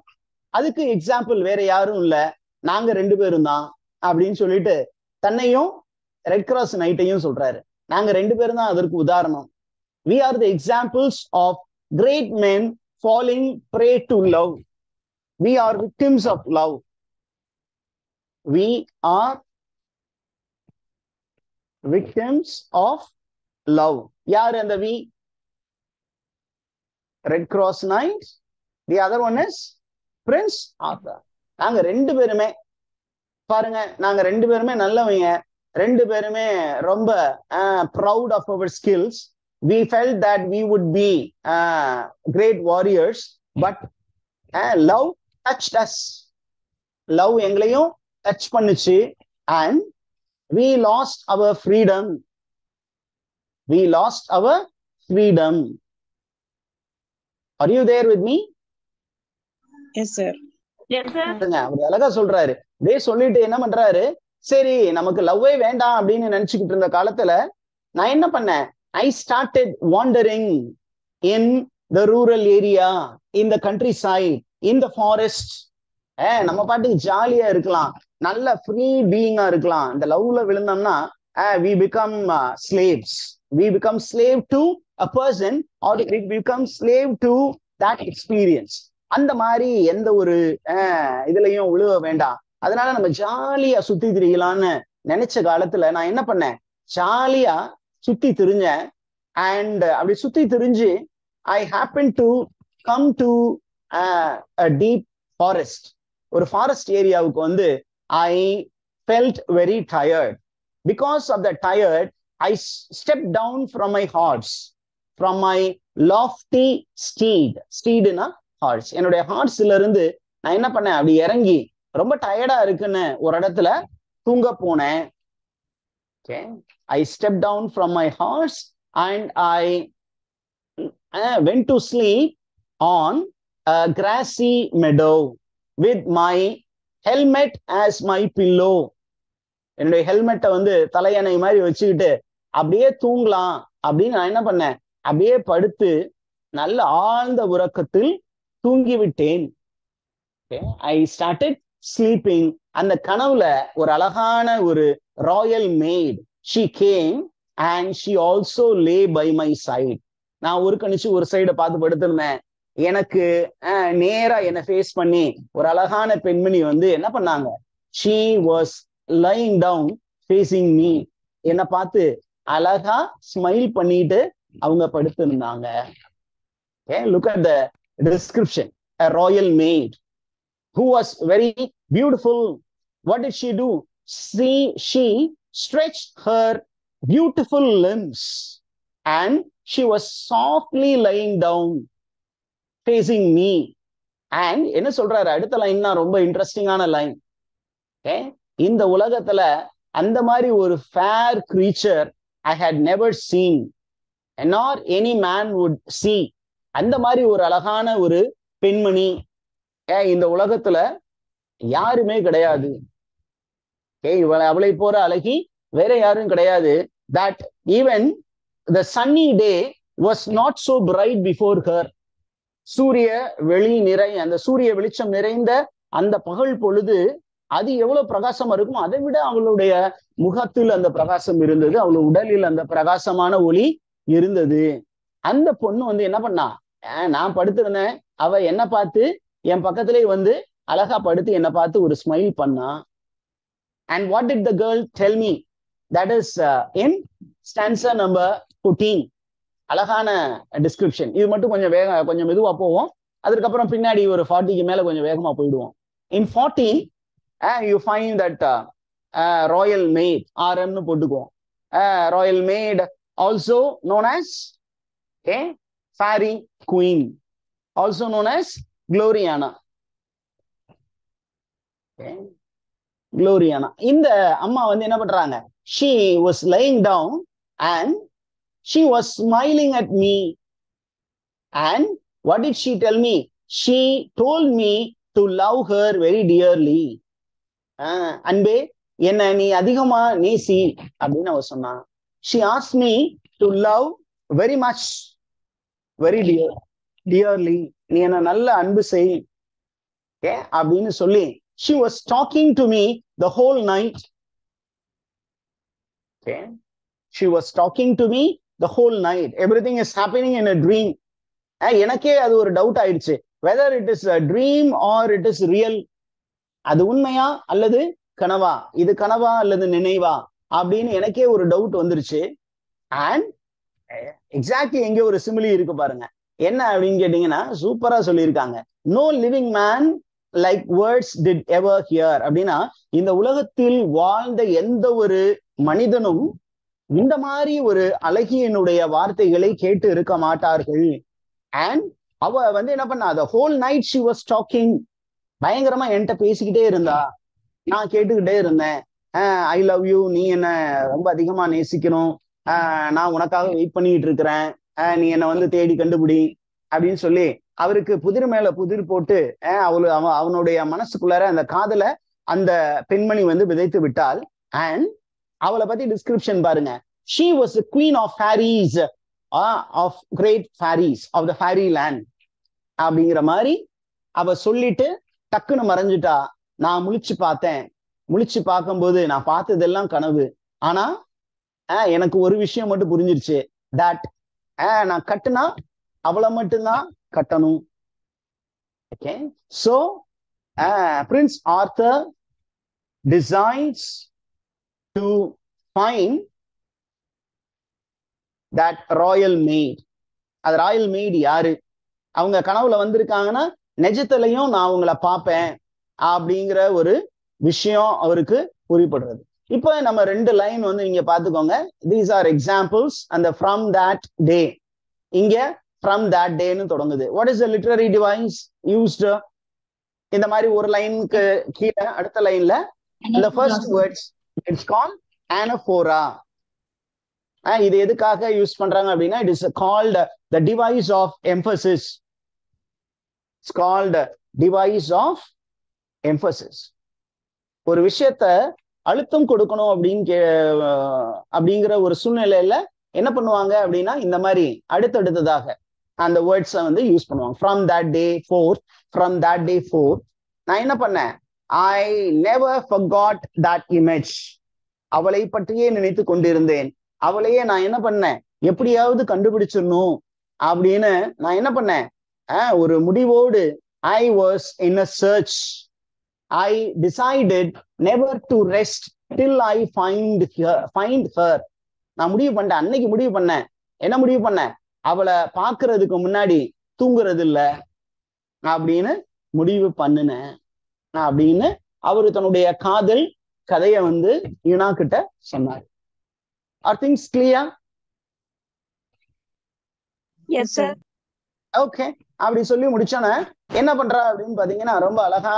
A: அதுக்கு எக்ஸாம்பிள் வேற யாரும் இல்ல, நாங்க 2 பேரும் தான் அப்படின்னு சொல்லிட்டு தன்னையும் ரெட் கிராஸ் நைட்டையும் சொல்றாரு. நாங்க 2 பேரும் தான் அதற்கு உதாரணம். We are the examples of great men falling prey to love. We are victims of love. We are victims of love. யார் அந்த we? Red Cross Knights. The other one is Prince Arthur. நாங்க 2 பேருமே பாருங்க, நாங்க 2 பேருமே நல்லவங்க, 2 பேருமே ரொம்ப proud of our skills. We felt that we would be great warriors, but love touched us. Love எங்களையும் டச் பண்ணுச்சு, and we lost our freedom. We lost our freedom. Are you there with me?
C: Yes, sir.
B: Yes, sir.
A: அவர் அழகா சொல்றாரு. இதே சொல்லிட்டு என்ன பண்றாரு, சரி நமக்கு லவ்வே வேண்டாம் அப்படின்னு நினைச்சுக்கிட்டு இருந்த காலத்துல நான் என்ன பண்ணேன், I started wandering in the rural area, in the countryside, in the forest. நம்ம பாட்டுக்கு ஜாலியா இருக்கலாம், நல்ல ஃப்ரீ பீயிங்கா இருக்கலாம். இந்த லவ்ல விழுந்தோம்னா we become slaves. We become slave to a person, or we become slave to that experience. அந்த மாதிரி எந்த ஒரு இதுலயும் விழுவ வேண்டாம். அதனால நம்ம ஜாலியா சுத்தி திரியலான்னு நினைச்ச காலத்துல நான் என்ன பண்ணேன், ஜாலியா சுத்தி திரிஞ்சேன். அண்ட் அப்படி சுத்தி திரிஞ்சு I happen to come to a deep forest. ஒரு ஃபாரஸ்ட் ஏரியாவுக்கு வந்து ஐ felt very tired. Because of the tired, I stepped down from my horse, from my lofty steed. Steedனா ஹார்ஸ். என்னுடைய ஹார்ஸ்ல இருந்து நான் என்ன பண்ணேன், அப்படி இறங்கி ரொம்ப டயர்டா இருக்குன்னு ஒரு இடத்துல தூங்க போனேன். Okay, I stepped down from my horse and I went to sleep on a grassy meadow with my helmet as my pillow. என்னுடைய ஹெல்மெட்டை வந்து தலையணை மாதிரி வச்சுக்கிட்டு அப்படியே தூங்கலாம் அப்படின்னு நான் என்ன பண்ணேன், அப்படியே படுத்து நல்ல ஆழ்ந்த உறக்கத்தில் தூங்கிவிட்டேன். I started sleeping. அந்த கனவுல ஒரு அழகான ஒரு Royal made, she came and she also lay by my side. நான் ஒரு கணிச்சு ஒரு சைட பார்த்து படுத்திருந்தேன். எனக்கு நேரா என்ன ஃபேஸ் பண்ணி ஒரு அழகான பெண்மணி வந்து என்ன பண்ணாங்க, she was lying down facing me. என்னை பார்த்து அழகா ஸ்மைல் பண்ணிட்டு அவங்க படுத்திருந்தாங்க. Okay, look at the description. A royal maid who was very beautiful. What did she do? She stretched her beautiful limbs and she was softly lying down facing me. And என்ன சொல்றாரு அடுத்த line தான் ரொம்ப இன்ட்ரெஸ்டிங்கான line. இந்த உலகத்துல அந்த மாதிரி ஒரு fair creature I had never seen, nor any man would see. அந்த மாதிரி ஒரு அழகான ஒரு பெண்மணி இந்த உலகத்துல யாருமே கிடையாது. அவளை போற அழகி வேற யாரும் கிடையாது. That even the sunny day was not so bright before her. அந்த சூரிய வெளிச்சம் நிறைந்த அந்த பகல் பொழுது அது எவ்வளவு பிரகாசமா இருக்கும், அதை விட அவளுடைய முகத்தில் அந்த பிரகாசம் இருந்தது, அவளுடைய உடலில் அந்த பிரகாசமான ஒளி இருந்தது. அந்த பொண்ணு வந்து என்ன பண்ணா, நான் படுத்திருந்தேன், அவ என்ன பார்த்து என் பக்கத்திலே வந்து அழகா படுத்து என்ன பார்த்து ஒரு ஸ்மைல் பண்ணா. And what did the girl tell me? That is in stanza number 14. அழகான டிஸ்கிரிப்ஷன். இது மட்டும் கொஞ்சம் மெதுவா போவோம், அதுக்கப்புறம் பின்னாடி ஒரு 40க்கு மேல கொஞ்சம் வேகமா போயிடுவோம். In 14 you find that royal maid, RM னு போட்டுக்குவோம். Royal maid also known as fairy queen, also known as Gloriana. Gloriana. இந்த அம்மா வந்து என்ன பண்றாங்க, she was laying down and she was smiling at me. And what did she tell me? she told me to love her very dearly. அன்பே என்ன நீ அதிகமா நேசி அப்படின்னு அவ சொன்னா. She asked me to love very much, very dearly. நீ என்ன நல்ல அன்பு செய் அப்படின்னு சொல்லி she was talking to me the whole night. Okay, she was talking to me the whole night. Everything is happening in a dream. எனக்கே அது ஒரு டவுட் ஆயிடுச்சு, whether it is a dream or it is real. அது உண்மையா அல்லது கனவா, இது கனவா அல்லது நினைவா அப்படின்னு எனக்கே ஒரு டவுட் வந்துருச்சு. அண்ட் எக்ஸாக்ட்லி எங்க ஒரு சிமிலி இருக்கு பாருங்க. என்ன அப்படின்னு கேட்டீங்கன்னா சூப்பரா சொல்லியிருக்காங்க. No living man like words did ever hear அப்படின்னா, இந்த உலகத்தில் வாழ்ந்த எந்த ஒரு மனிதனும் இந்த மாதிரி ஒரு அழகியனுடைய வார்த்தைகளை கேட்டு இருக்க மாட்டார்கள். அண்ட் அவ வந்து என்ன பண்ணா, the whole night she was talking. பயங்கரமா என்கிட்ட பேசிக்கிட்டே இருந்தா, நான் கேட்டுக்கிட்டே இருந்தேன். ஐ லவ் யூ, நீ என்ன ரொம்ப அதிகமா நேசிக்கணும், நான் உனக்காக வெயிட் பண்ணிட்டு இருக்கிறேன், நீ என்ன வந்து தேடி கண்டுபிடி அப்படின்னு சொல்லி அவருக்கு புதிர் மேல புதிர் போட்டு அவனுடைய மனசுக்குள்ளார அந்த காதல அந்த பெண்மணி வந்து விதைத்து விட்டாள். அண்ட் அவளை பத்தி டிஸ்கிரிப்ஷன் பாருங்க. she was the queen of fairies, of great fairies of the fairy land அப்படிங்கிற மாதிரி அவ சொல்லிட்டு டக்குன்னு மறைஞ்சிட்டா. நான் முழிச்சு பார்த்தேன், முழிச்சு பார்க்கும்போது நான் பார்த்ததெல்லாம் கனவு. ஆனா எனக்கு ஒரு விஷயம் மட்டும் புரிஞ்சிருச்சு, தட் நான் கட்டுனா அவளை மட்டும்தான் கட்டணும். Okay, so Prince Arthur decides to find that royal maid. அது ராயல் மெய்ட் யாரு, அவங்க கனவுல வந்திருக்காங்கன்னா நிஜத்திலையும் நான் அவங்கள பார்ப்பேன் அப்படிங்கிற ஒரு விஷயம் அவருக்கு புரியப்படுறது. இப்ப நம்ம 2 லைன் வந்து நீங்க பாத்துக்கோங்க. These are examples. அந்த ஃப்ரம் தட் டே, இங்க ஃப்ரம் தட் டேன்னு தொடங்குது. What is the literary device used? இந்த மாதிரி ஒரு லைனுக்கு கீழே அடுத்த லைன்ல இந்த first words it's called anaphora. இது எதுக்காக யூஸ் பண்றாங்க அப்படின்னா, it is called the device of emphasis. It's called device of emphasis. ஒரு விஷயத்த அழுத்தம் கொடுக்கணும் அப்படிங்கிற ஒரு சூழ்நிலையில என்ன பண்ணுவாங்க அப்படின்னா, இந்த மாதிரி அடுத்தடுத்ததாக அந்த வேர்ட்ஸை வந்து யூஸ் பண்ணுவாங்க. From that day fourth, from that day fourth. நான் என்ன பண்ணேன், I never forgot that image. அவளை பற்றியே நினைத்து கொண்டிருந்தேன். அவளையே நான் என்ன பண்ணேன், எப்படியாவது கண்டுபிடிச்சிடணும் அப்படின்னு நான் என்ன பண்ணேன், ஒரு முடிவோடு I was in a search. I decided never to rest till I find her. நான் முடிவு பண்ணேன், அன்னைக்கு முடிவு பண்ணேன். என்ன முடிவு பண்ணேன், அவளை பார்க்கறதுக்கு முன்னாடி தூங்குறது இல்ல அப்படின்னு முடிவு பண்ணினேன் அப்படின்னு அவரு தன்னுடைய காதல் கதையை வந்து யூனா கிட்ட சொன்னார். Are things clear?
C: Yes, sir.
A: Okay, அப்படி சொல்லி முடிச்சோன்னே என்ன பண்றா அப்படின்னு பாத்தீங்கன்னா, ரொம்ப அழகா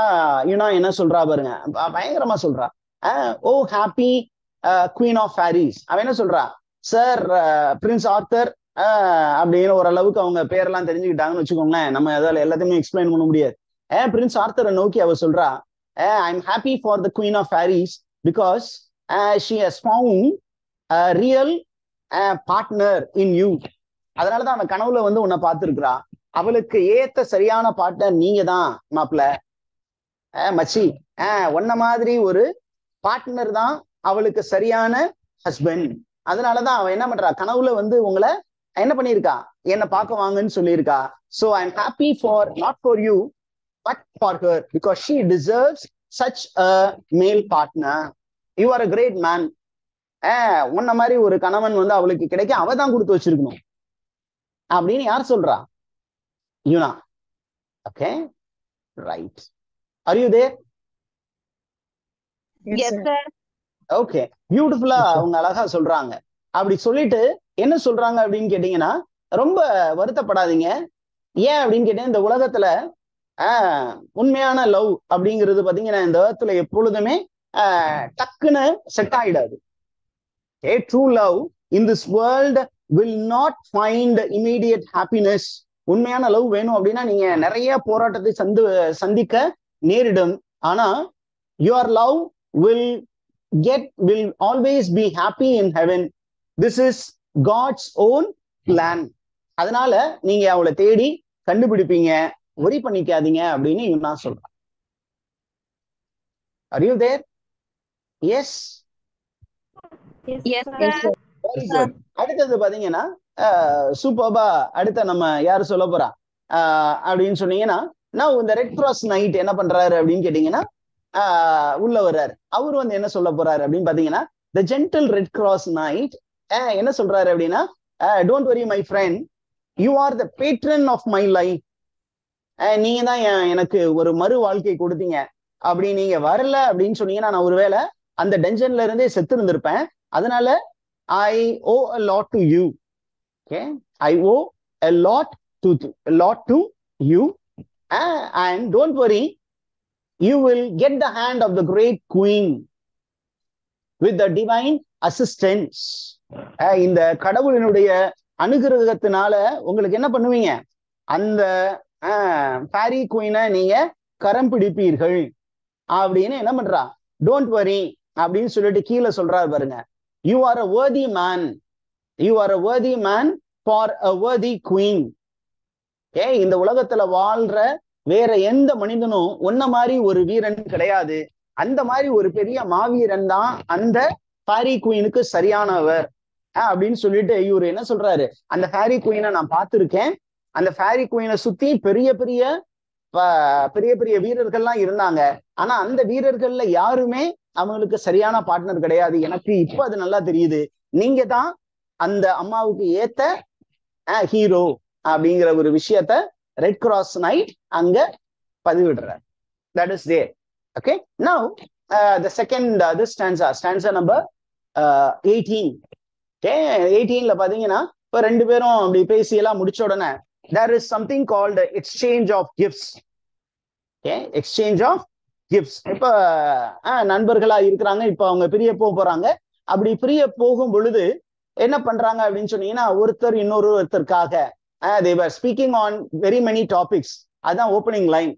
A: யூனா என்ன சொல்றா பாருங்க, பயங்கரமா சொல்றா. ஓ ஹாப்பி குவீன் ஆஃப் ஃபேரிஸ். அவன் என்ன சொல்றா, சார் பிரின்ஸ் ஆர்தர் அப்படின்னு ஓரளவுக்கு அவங்க பேரெல்லாம் தெரிஞ்சுக்கிட்டாங்கன்னு வச்சுக்கோங்களேன். நம்ம அதால எல்லாத்தையுமே எக்ஸ்பிளைன் பண்ண முடியாது. பிரின்ஸ் ஆர்தரை நோக்கி அவ சொல்றா, I am happy for the queen of fairies because she has found real partner in you. அதனாலதான் அவன் கனவுல வந்து உன்னை பார்த்துருக்குறா. அவளுக்கு ஏத்த சரியான பார்ட்னர் நீங்க தான் மாப்பிள்ள, மச்சி. உன்ன மாதிரி ஒரு பார்ட்னர் தான் அவளுக்கு சரியான ஹஸ்பண்ட். அதனாலதான் அவன் என்ன பண்றா, கனவுல வந்து உங்களை என்ன பண்ணிருக்கா, என்ன பார்க்க வாங்கன்னு சொல்லியிருக்கா. So I'm happy for not for you but for her because she deserves such a male partner. You are a great man. உன்ன மாதிரி ஒரு கணவன் வந்து அவளுக்கு கிடைக்க அவ தான் கொடுத்து வச்சிருக்கணும் அப்படின்னு யார் சொல்றா, Una. Okay, right. Are you there?
C: Yes, sir.
A: Okay, பியூட்டிஃபுல்லா அவங்க அழகா சொல்றாங்க. அப்படி சொல்லிட்டு என்ன சொல்றாங்க அப்படின்னு கேட்டீங்கன்னா, ரொம்ப வருத்தப்படாதீங்க. ஏன் அப்படின்னு கேட்டீங்கன்னா, இந்த உலகத்துல உண்மையான லவ் அப்படிங்கிறது பாத்தீங்கன்னா இந்த உலகத்துல எப்பொழுதுமே டக்குன்னு set ஆயிடாது. True love in this world will not find immediate happiness உண்மையான லவ் வேணும் அப்படின்னா நீங்க நிறைய போராட்டத்தை சந்திக்க நேரிடும். ஆனா your love will always be happy in heaven. This is God's own plan. அதனால நீங்க அவளை தேடி கண்டுபிடிப்பீங்க, worry பண்ணிக்காதீங்க அப்படின்னு நான் சொல்றேன். Are you there? Yes.
C: Yes, sir.
A: Very good. அடுத்தது பாத்தீங்கன்னா சூப்பர்பா அடுத்த நம்ம யாரு சொல்ல போறா அப்படின்னு சொன்னீங்கன்னா, நான் இந்த ரெட் கிராஸ் நைட் என்ன பண்றாரு அப்படின்னு கேட்டீங்கன்னா உள்ள வர்றாரு. அவர் வந்து என்ன சொல்ல போறாரு அப்படின்னு பாத்தீங்கன்னா, the gentle red cross knight என்ன சொல்றாரு அப்படின்னா, don't worry my friend, you are the patron of my life. நீங்க தான் எனக்கு ஒரு மறு வாழ்க்கை கொடுத்தீங்க. அப்படி நீங்க வரல அப்படின்னு சொன்னீங்கன்னா நான் ஒருவேளை அந்த டென்ஷன்ல இருந்தே செத்து இருந்திருப்பேன். அதனால I owe a lot to you. Okay, I owe a lot to you, and don't worry, you will get the hand of the great queen with the divine assistance. இந்த கடவுளினுடைய அனுகிரகத்தினால உங்களுக்கு என்ன பண்ணுவீங்க, அந்த ஃபேரி குயினை நீங்க கரம் பிடிப்பீர்கள் அப்படின்னு என்ன பண்றா, டோன்ட் வரி அப்படின்னு சொல்லிட்டு கீழே சொல்றாரு பாருங்க. You are a worthy man. You are a worthy man for a worthy queen. இந்த உலகத்துல வாழ்ற வேற எந்த மனிதனும் ஒன்ன மாதிரி ஒரு வீரன் கிடையாது. அந்த மாதிரி ஒரு பெரிய மாவீரன் தான் அந்த ஃபேரி குயினுக்கு சரியானவர் அப்படின்னு சொல்லிட்டு இவரு என்ன சொல்றாரு, அந்த ஃபேரி குயினை நான் பார்த்திருக்கேன். அந்த ஃபேரி குயினை சுத்தி பெரிய பெரிய வீரர்கள்லாம் இருந்தாங்க. ஆனா அந்த வீரர்கள்ல யாருமே அவங்களுக்கு சரியான பார்ட்னர் கிடையாது. எனக்கு இப்ப அது நல்லா தெரியுது. நீங்க தான் அந்த அம்மாவுக்கு ஏத்த ஹீரோ அப்படிங்கிற ஒரு விஷயத்த ரெட் கிராஸ் நைட் அங்க பதிவிடுறார். That is there. Okay, now the second this stanza number 18. Okay, 18ல பாத்தீங்கன்னா இப்ப ரெண்டு பேரும் அப்படி பேசி எல்லாம் முடிச்ச உடனே there is something called exchange of gifts. Okay, exchange of gifts. இப்ப நண்பர்களா இருக்கிறாங்க, இப்ப அவங்க பிரிய போறாங்க. அப்படி பிரிய போகும் பொழுது என்ன பண்றாங்க அப்படின்னு சொன்னீங்கன்னா, ஒருத்தர் இன்னொருத்தருக்காக they were speaking on very many topics. அதான் opening line.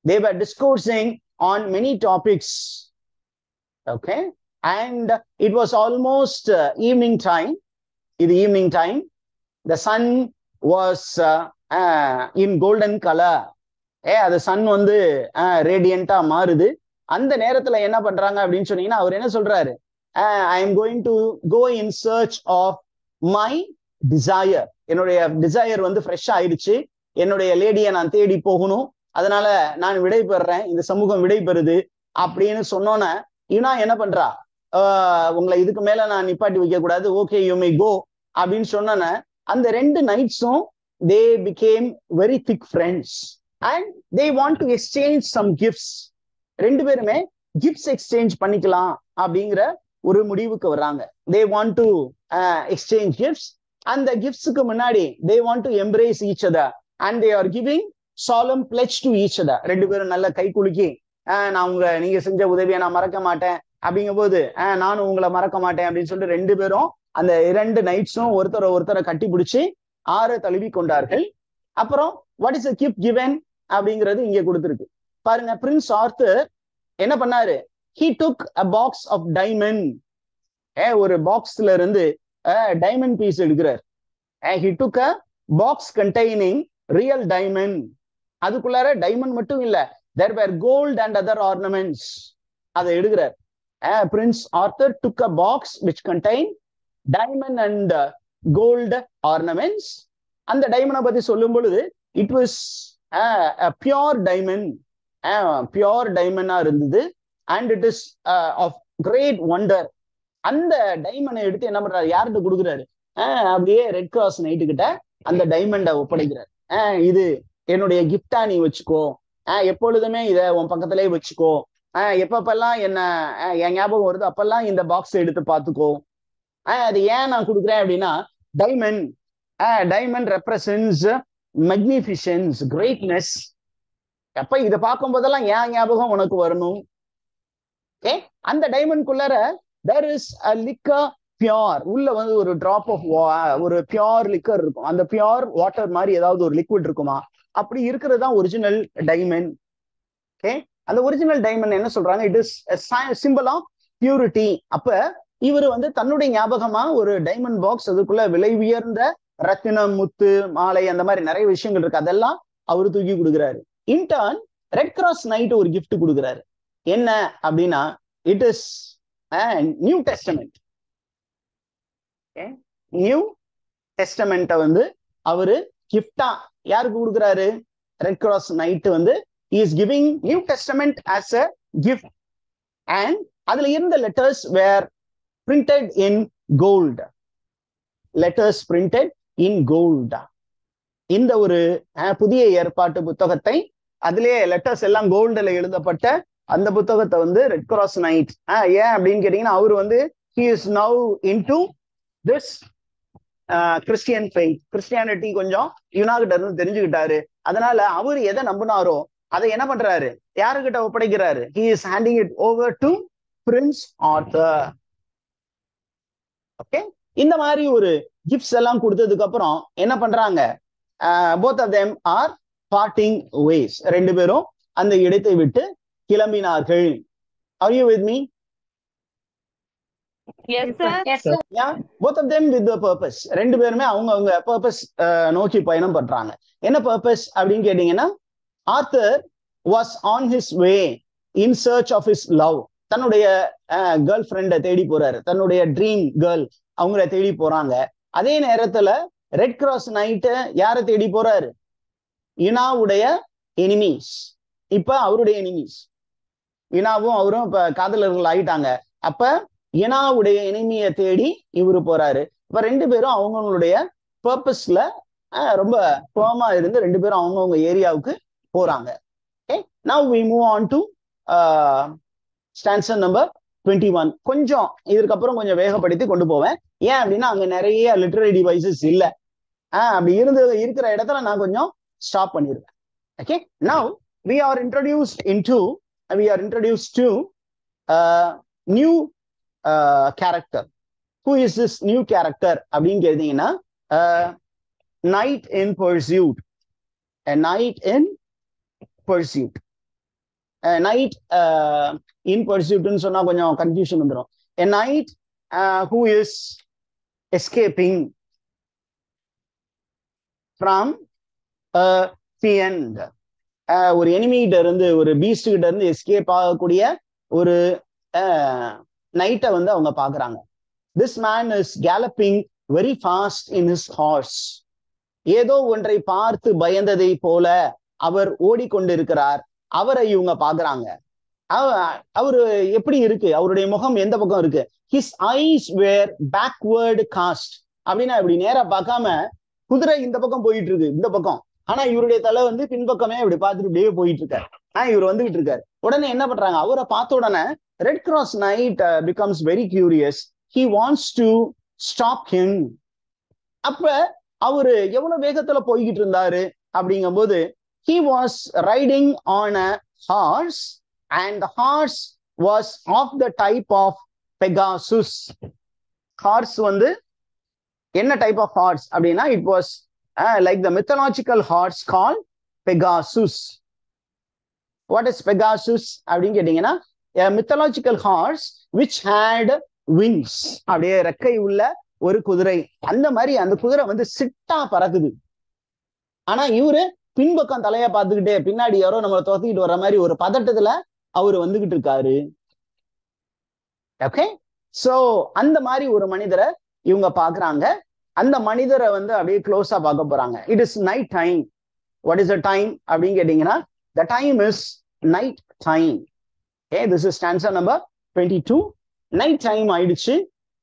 A: they were discoursing on many topics. Okay, and it was almost evening time. இது evening time. The sun was in golden color. அது சன் வந்து ரேடியண்டா மாறுது. அந்த நேரத்துல என்ன பண்றாங்க அப்படின்னு சொன்னீங்கன்னா, அவர் என்ன சொல்றாரு, I am going to go in search of my desire. என்னுடைய டிசையர் வந்து ஃப்ரெஷ் ஆயிடுச்சு, என்னுடைய லேடியை நான் தேடி போகணும், அதனால நான் விடைபெறேன், இந்த சமூகம் விடைபெறுது அப்படின்னு சொன்னோன்னே இவனா என்ன பண்றா, உங்களை இதுக்கு மேல நான் நிப்பாட்டி வைக்க கூடாது, ஓகே யூ மே கோ அப்படின்னு சொன்னோன்னே அந்த ரெண்டு நைட்ஸும் they became very thick friends. And they want to exchange some gifts. ரெண்டு பேருமே கிஃப்ட்ஸ் எக்ஸ்சேஞ்ச் பண்ணிக்கலாம் அப்படிங்கிற ஒரு முடிவுக்கு வர்றாங்க. They want to exchange gifts. அந்த கிஃப்ட்ஸுக்கு முன்னாடி they want to embrace each other and they are giving solemn pledge to each other. ரெண்டு பேரும் நல்ல கை குலுக்கி நீங்க செஞ்ச உதவியை நான் மறக்க மாட்டேன் அப்படிங்கும் போது நானும் உங்களை மறக்க மாட்டேன் அப்படின்னு சொல்லிட்டு ரெண்டு பேரும் அந்த இரண்டு நைட்ஸும் ஒருத்தரை கட்டி பிடிச்சி ஆற தழுவி கொண்டார்கள். அப்புறம் what is a gift given அப்படிங்கிறது இங்க கொடுத்திருக்கு பாருங்க. பிரின்ஸ் ஆர்த்தர் என்ன பண்ணாரு, he took a box of diamond. ஒரு பாக்ஸ்ல இருந்து டைமண்ட் பீஸ் எடுக்கிறார். he took a box containing real diamond. அதுக்குள்ளார டைமண்ட் மட்டும் இல்ல, there were gold and other ornaments. அதை எடுக்கிறார். Prince author took a box which contained diamond and gold ornaments. அந்த டைமண்டை பத்தி சொல்லும் பொழுது it was a pure diamond, pure diamond இருந்தது. and it is of great wonder. அந்த டைமண்டை எடுத்து என்ன பண்றாரு, யார்கிட்ட கொடுக்குறாரு, அப்படியே ரெட் கிராஸ் நைட்டு கிட்ட அந்த டைமண்டை ஒப்படைக்கிறார். இது என்னுடைய கிஃப்டா நீ வச்சுக்கோ, எப்பொழுதுமே இத உன் பக்கத்திலே வச்சுக்கோ, எப்பப்பெல்லாம் என் ஞாபகம் வருது அப்பெல்லாம் இந்த பாக்ஸ் எடுத்து பார்த்துக்கோ. அது ஏன் நான் கொடுக்குறேன் அப்படின்னா, டைமண்ட் ரெப்ரசன்ட்ஸ் magnificence, greatness. அப்ப இதை பார்க்கும் போதெல்லாம் ஏன் ஞாபகம் உனக்கு வரணும். அந்த டைமண்ட் குள்ளார there is a liquor pure, உள்ள வந்து ஒரு டிராப் ஆஃப் ஒரு பியோர் லிக்கர் இருக்கும். அந்த பியோர் வாட்டர் மாதிரி ஏதாவது ஒரு லிக்விட் இருக்குமா? அப்படி இருக்கிறது தான் ஒரிஜினல் டைமண்ட். ஓகே, அந்த ஒரிஜினல் டைமண்ட் என்ன சொல்றாங்க? It is simple of purity. அப்ப இவர் வந்து தன்னுடைய ஞாபகமா ஒரு டைமண்ட் பாக்ஸ், அதுக்குள்ள விலை உயர்ந்த ரத்தினம், முத்து, மாலை, அந்த மாதிரி நிறைய விஷயங்கள் இருக்கு, அதெல்லாம் அவரு தூக்கி கொடுக்குறாரு. இன்டர்ன் ரெட் கிராஸ் நைட் ஒரு கிஃப்ட் கொடுக்குறாரு. என்ன அப்படின்னா, it is new testament. New டெஸ்டமெண்ட்டை வந்து அவரு கிஃப்டா யாருக்கு கொடுக்குறாரு? ரெட் கிராஸ் நைட் வந்து he is giving New Testament as a gift, and அதுல இருந்த letters were printed in gold. Letters printed in gold. இந்த ஒரு புதிய ஏற்பாட்டு புத்தகத்தை, அதிலே லெட்டர்ஸ் எல்லாம் கோல்டுல எழுதப்பட்ட அந்த புத்தகத்தை வந்து ரெட் கிராஸ் நைட் ஏன் அப்படின்னு கேட்டீங்கன்னா, அவர் வந்து he is now into this Christian faith, Christianity கொஞ்சம் யுனாகிட்ட இருந்து தெரிஞ்சுக்கிட்டாரு. அதனால அவர் எதை நம்பினாரோ அதை என்ன பண்றாரு? யாருக்கிட்ட ஒப்படைக்கிறாரு? he is handing it over to Prince Arthur. Okay, இந்த மாதிரி ஒரு கிஃப்ட்ஸ் எல்லாம் கொடுத்ததுக்கு அப்புறம் என்ன பண்றாங்க? both of them are parting ways. ரெண்டு பேரும் அந்த இடத்தை விட்டு கிளம்பினார்கள். Are you with me?
D: Yes, sir. Yes, sir.
A: Yeah, both of them with the purpose. ரெண்டு பேருமே அவங்க பர்பஸ் நோக்கி பயணம் பண்றாங்க. என்ன பர்பஸ் அப்படின்னு கேட்டீங்கன்னா, Arthur was on his way in search of his love. தன்னுடைய கேர்ள் ஃப்ரெண்டை தேடி போறாரு, தன்னுடைய ட்ரீம் கேர்ள் அவங்கள தேடி போறாங்க. அதே நேரத்துல ரெட் கிராஸ் நைட் யாரை தேடி போறாரு? இனாவுடைய எனிமீஸ். இப்ப அவருடைய எனிமீஸ், இனாவும் அவரும் இப்ப காதலர்கள் ஆயிட்டாங்க. அப்ப இனாவுடைய எனிமியை தேடி இவரு போறாரு. இப்ப ரெண்டு பேரும் அவங்களுடைய பர்பஸ்ல ரொம்ப ஃபர்மா இருந்து ரெண்டு பேரும் அவங்கவுங்க ஏரியாவுக்கு போறாங்க. Okay, now we move on to stanza number 21. கொஞ்சம் இதுக்கப்புறம் கொஞ்சம் வேகப்படுத்தி கொண்டு போவேன். ஏன் அப்படின்னா அங்க நிறைய லிட்டரரி டிவைசஸ் இல்லை. அப்படி இருக்கிற இடத்துல நான் கொஞ்சம் ஸ்டாப் பண்ணிருக்கேன். Okay, now we are introduced to new character. Who is this new character அப்படின்னு கேட்டீங்கன்னா, knight in pursuit. A knight in pursuit. A knight in pursuit ன்னு சொன்னா கொஞ்சம் கன்ஃபியூஷன் வந்துடும். A knight who is escaping from a fiend. ஒரு எனிமிகிட்ட இருந்து, ஒரு Beast கிட்ட இருந்து எஸ்கேப் ஆகக்கூடிய ஒரு நைட்டை வந்து அவங்க பாக்குறாங்க. This man is galloping very fast in his horse. ஏதோ ஒன்றை பார்த்து பயந்ததை போல அவர் ஓடிக்கொண்டிருக்கிறார். அவரை இவங்க பாக்குறாங்க. அவரு எப்படி இருக்கு? அவருடைய முகம் எந்த பக்கம் இருக்கு? ஹிஸ் ஐஸ் வேர் பேக்வர்டு காஸ்ட். அப்படின்னா இப்படி நேரா பார்க்காம, குதிரை இந்த பக்கம் போயிட்டு இருக்கு, இந்த பக்கம். ஆனா இவருடைய தலை வந்து பின்பக்கமே இப்படி பார்த்துட்டு இப்படியே போயிட்டு இருக்காரு. இவர் வந்துகிட்டு இருக்காரு. உடனே என்ன பண்றாங்க? அவரை பார்த்த உடனே red cross night becomes very curious. He wants to stop him. அப்ப அவரு எவ்வளவு வேகத்துல போய்கிட்டு இருந்தாரு அப்படிங்கும் போது, he was riding on a horse and the horse was of the type of Pegasus. Horse வந்து என்ன type of horse அப்படின்னா, it was like the mythological horse called Pegasus. What is Pegasus அப்படின்னு கேட்டீங்கன்னா, a mythological horse which had wings. அப்படியே ரெக்கை உள்ள ஒரு குதிரை. அந்த மாதிரி அந்த குதிரை வந்து சிட்டா பறக்குது. ஆனா இவரு பின்பக்கம் தலைய பார்த்துக்கிட்டே, பின்னாடி யாரோ நம்மளை துரத்திக்கிட்டு வர்ற மாதிரி ஒரு பதட்டத்துல அவரு வந்துகிட்டு இருக்காரு. ஓகே, சோ அந்த மாதிரி ஒரு மனிதரை இவங்க பாக்குறாங்க. அந்த மனிதரை வந்து அப்படியே க்ளோஸா பார்க்க போறாங்க. It is night time. What is the time அப்படின்னு கேட்டீங்கன்னா, the time is night time. Okay, this is stanza number 22. Night time ஆயிடுச்சு.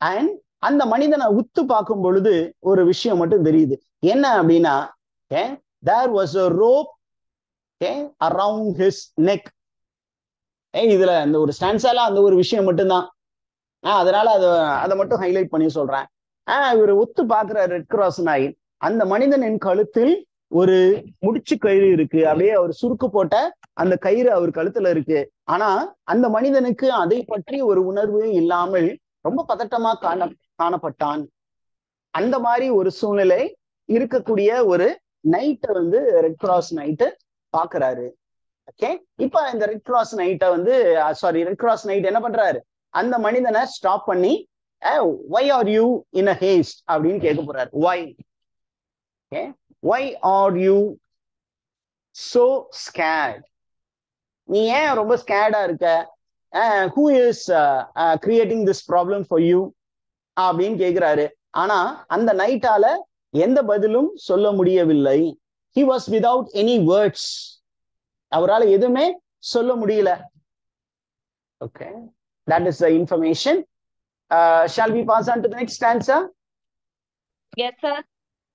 A: அண்ட் அந்த மனிதனை உத்து பார்க்கும் பொழுது ஒரு விஷயம் மட்டும் தெரியுது. என்ன அப்படின்னா, there was a rope around his neck. இதுல அந்த ஒரு ஸ்டான்ஸால அந்த ஒரு விஷயம் மட்டும்தான். அதனால அதை மட்டும் ஹைலைட் பண்ணி சொல்றேன். இவர் ஒத்து பார்க்கிற ரெட் கிராஸ் நைட், அந்த மனிதனின் கழுத்தில் ஒரு முடிச்சு கயிறு இருக்கு. அப்படியே அவர் சுருக்கு போட்ட அந்த கயிறு அவர் கழுத்துல இருக்கு. ஆனா அந்த மனிதனுக்கு அதை பற்றி ஒரு உணர்வு இல்லாமல் ரொம்ப பதட்டமா காணப்பட்டான். அந்த மாதிரி ஒரு சூழ்நிலை இருக்கக்கூடிய ஒரு நைட்டை வந்து ரெட் கிராஸ் நைட்டு பாக்குறாரு. ஓகே, இப்ப இந்த ரெட் கிராஸ் நைட்டை வந்து ரெட் கிராஸ் நைட் என்ன பண்றாரு, அந்த மனிதனை ஸ்டாப் பண்ணி why are you in a haste அப்படின்னு கேட்க போறாரு. why are you so scared? நீ ஏன் ரொம்ப ஸ்கேர்டா இருக்க? who is creating this problem for you அப்படின்னு கேக்குறாரு. ஆனா அந்த நைட்டால எந்த பதிலும் சொல்ல முடியவில்லை. he was without any words. அவரால் எதுவுமே சொல்ல முடியல. Okay, that is the information. Shall we pass on to the next stanza?
B: Yes, sir.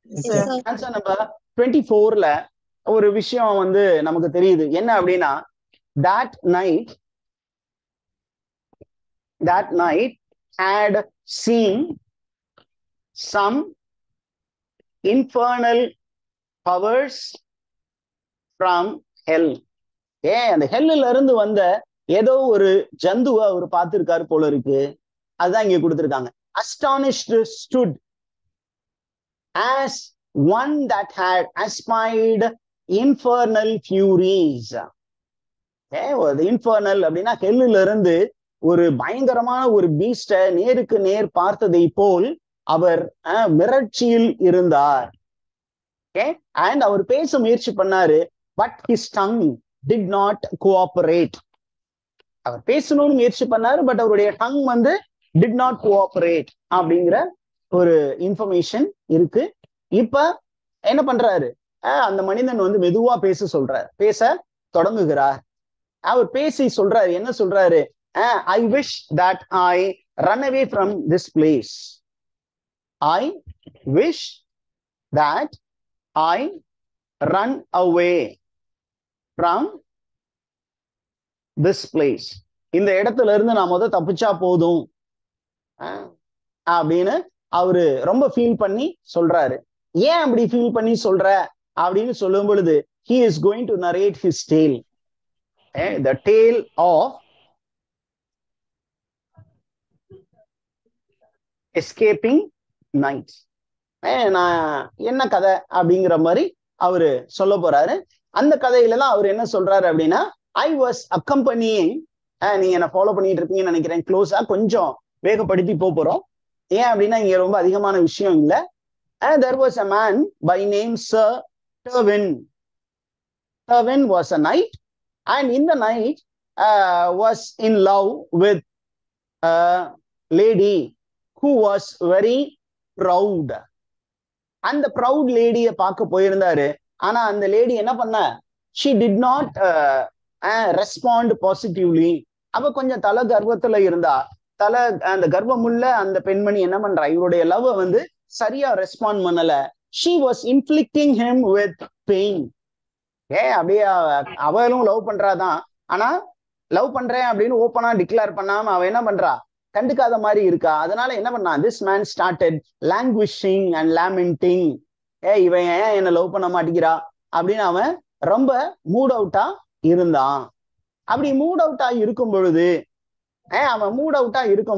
A: Stanza number 24ல ஒரு விஷயம் வந்து நமக்கு தெரியுது. என்ன அப்படின்னா, that night had seen some infernal powers from hell. அந்த ஹெல்லுல இருந்து வந்த ஏதோ ஒரு ஜந்துவை அவர் பார்த்திருக்காரு போல இருக்கு. அதுதான் இங்க கொடுத்திருக்காங்க. Astonished stood as one that had aspired infernal furies. Infernal அப்படின்னா ஹெல்லுல இருந்து ஒரு பயங்கரமான ஒரு பீஸ்ட நேருக்கு நேர் பார்த்ததை போல் அவர் மிரட்சியில் இருந்தார். அண்ட் அவர் பேச முயற்சி பண்ணாரு. But his tongue did not cooperate. அவர் பேசணும்னு முயற்சி பண்ணாரு, பட் அவருடைய டங் வந்து டிட் நாட் கோஆபரேட் அப்படிங்கிற ஒரு இன்ஃபர்மேஷன் இருக்கு. இப்ப என்ன பண்றாரு, அந்த மனிதன் வந்து மெதுவா பேச தொடங்குகிறார். அவர் பேசி சொல்றாரு. என்ன சொல்றாரு? I wish that I run away from this place. I wish that I run away from this place. இந்த இடத்துல இருந்து நான் தப்பிச்சா போதும் அப்படின்னு அவரு ரொம்ப ஃபீல் பண்ணி சொல்றாரு. ஏன் அப்படி ஃபீல் பண்ணி சொல்ற அப்படின்னு சொல்லும் பொழுது, he is going to narrate his tale. The tale of escaping night. நான் என்ன கதை அப்படிங்கிற மாதிரி அவரு சொல்ல போறாரு. அந்த கதையில தான் அவர் என்ன சொல்றாரு அப்படின்னா, I was accompanying, நீங்க என்ன ஃபாலோ பண்ணிட்டு இருக்கீங்கன்னு நினைக்கிறேன். க்ளோஸா கொஞ்சம் வேகப்படுத்தி போறோம். ஏன் அப்படின்னா இங்க ரொம்ப அதிகமான விஷயம் இல்லை. There was a man by name Sir Terwin. Terwin was a knight, and in the night was in love with a lady who was very proud. அந்த ப்ரௌட் லேடியை பார்க்க போயிருந்தாரு. ஆனா அந்த லேடி என்ன பண்ண, she did not respond positively. அவ கொஞ்சம் தலை கர்வத்துல இருந்தா. அந்த கர்வமுள்ள அந்த பெண்மணி என்ன பண்றா, இவருடைய லவ் வந்து சரியா ரெஸ்பாண்ட் பண்ணல. she was inflicting him with pain. அப்படியே அவளும் லவ் பண்றாதான். ஆனா லவ் பண்றேன் அப்படின்னு ஓப்பனா டிக்ளேர் பண்ணாம அவ என்ன பண்றா, கண்டுக்காத மாதிரி இருக்கா. அதனால என்ன பண்ணா, this man started languishing and lamenting. இவன் ஏன் என்ன லவ் பண்ண மாட்டேங்கிறா அப்படின்னு அவன் ரொம்ப மூட் அவுட்டா இருந்தான். அப்படி மூட் அவுட்டா இருக்கும்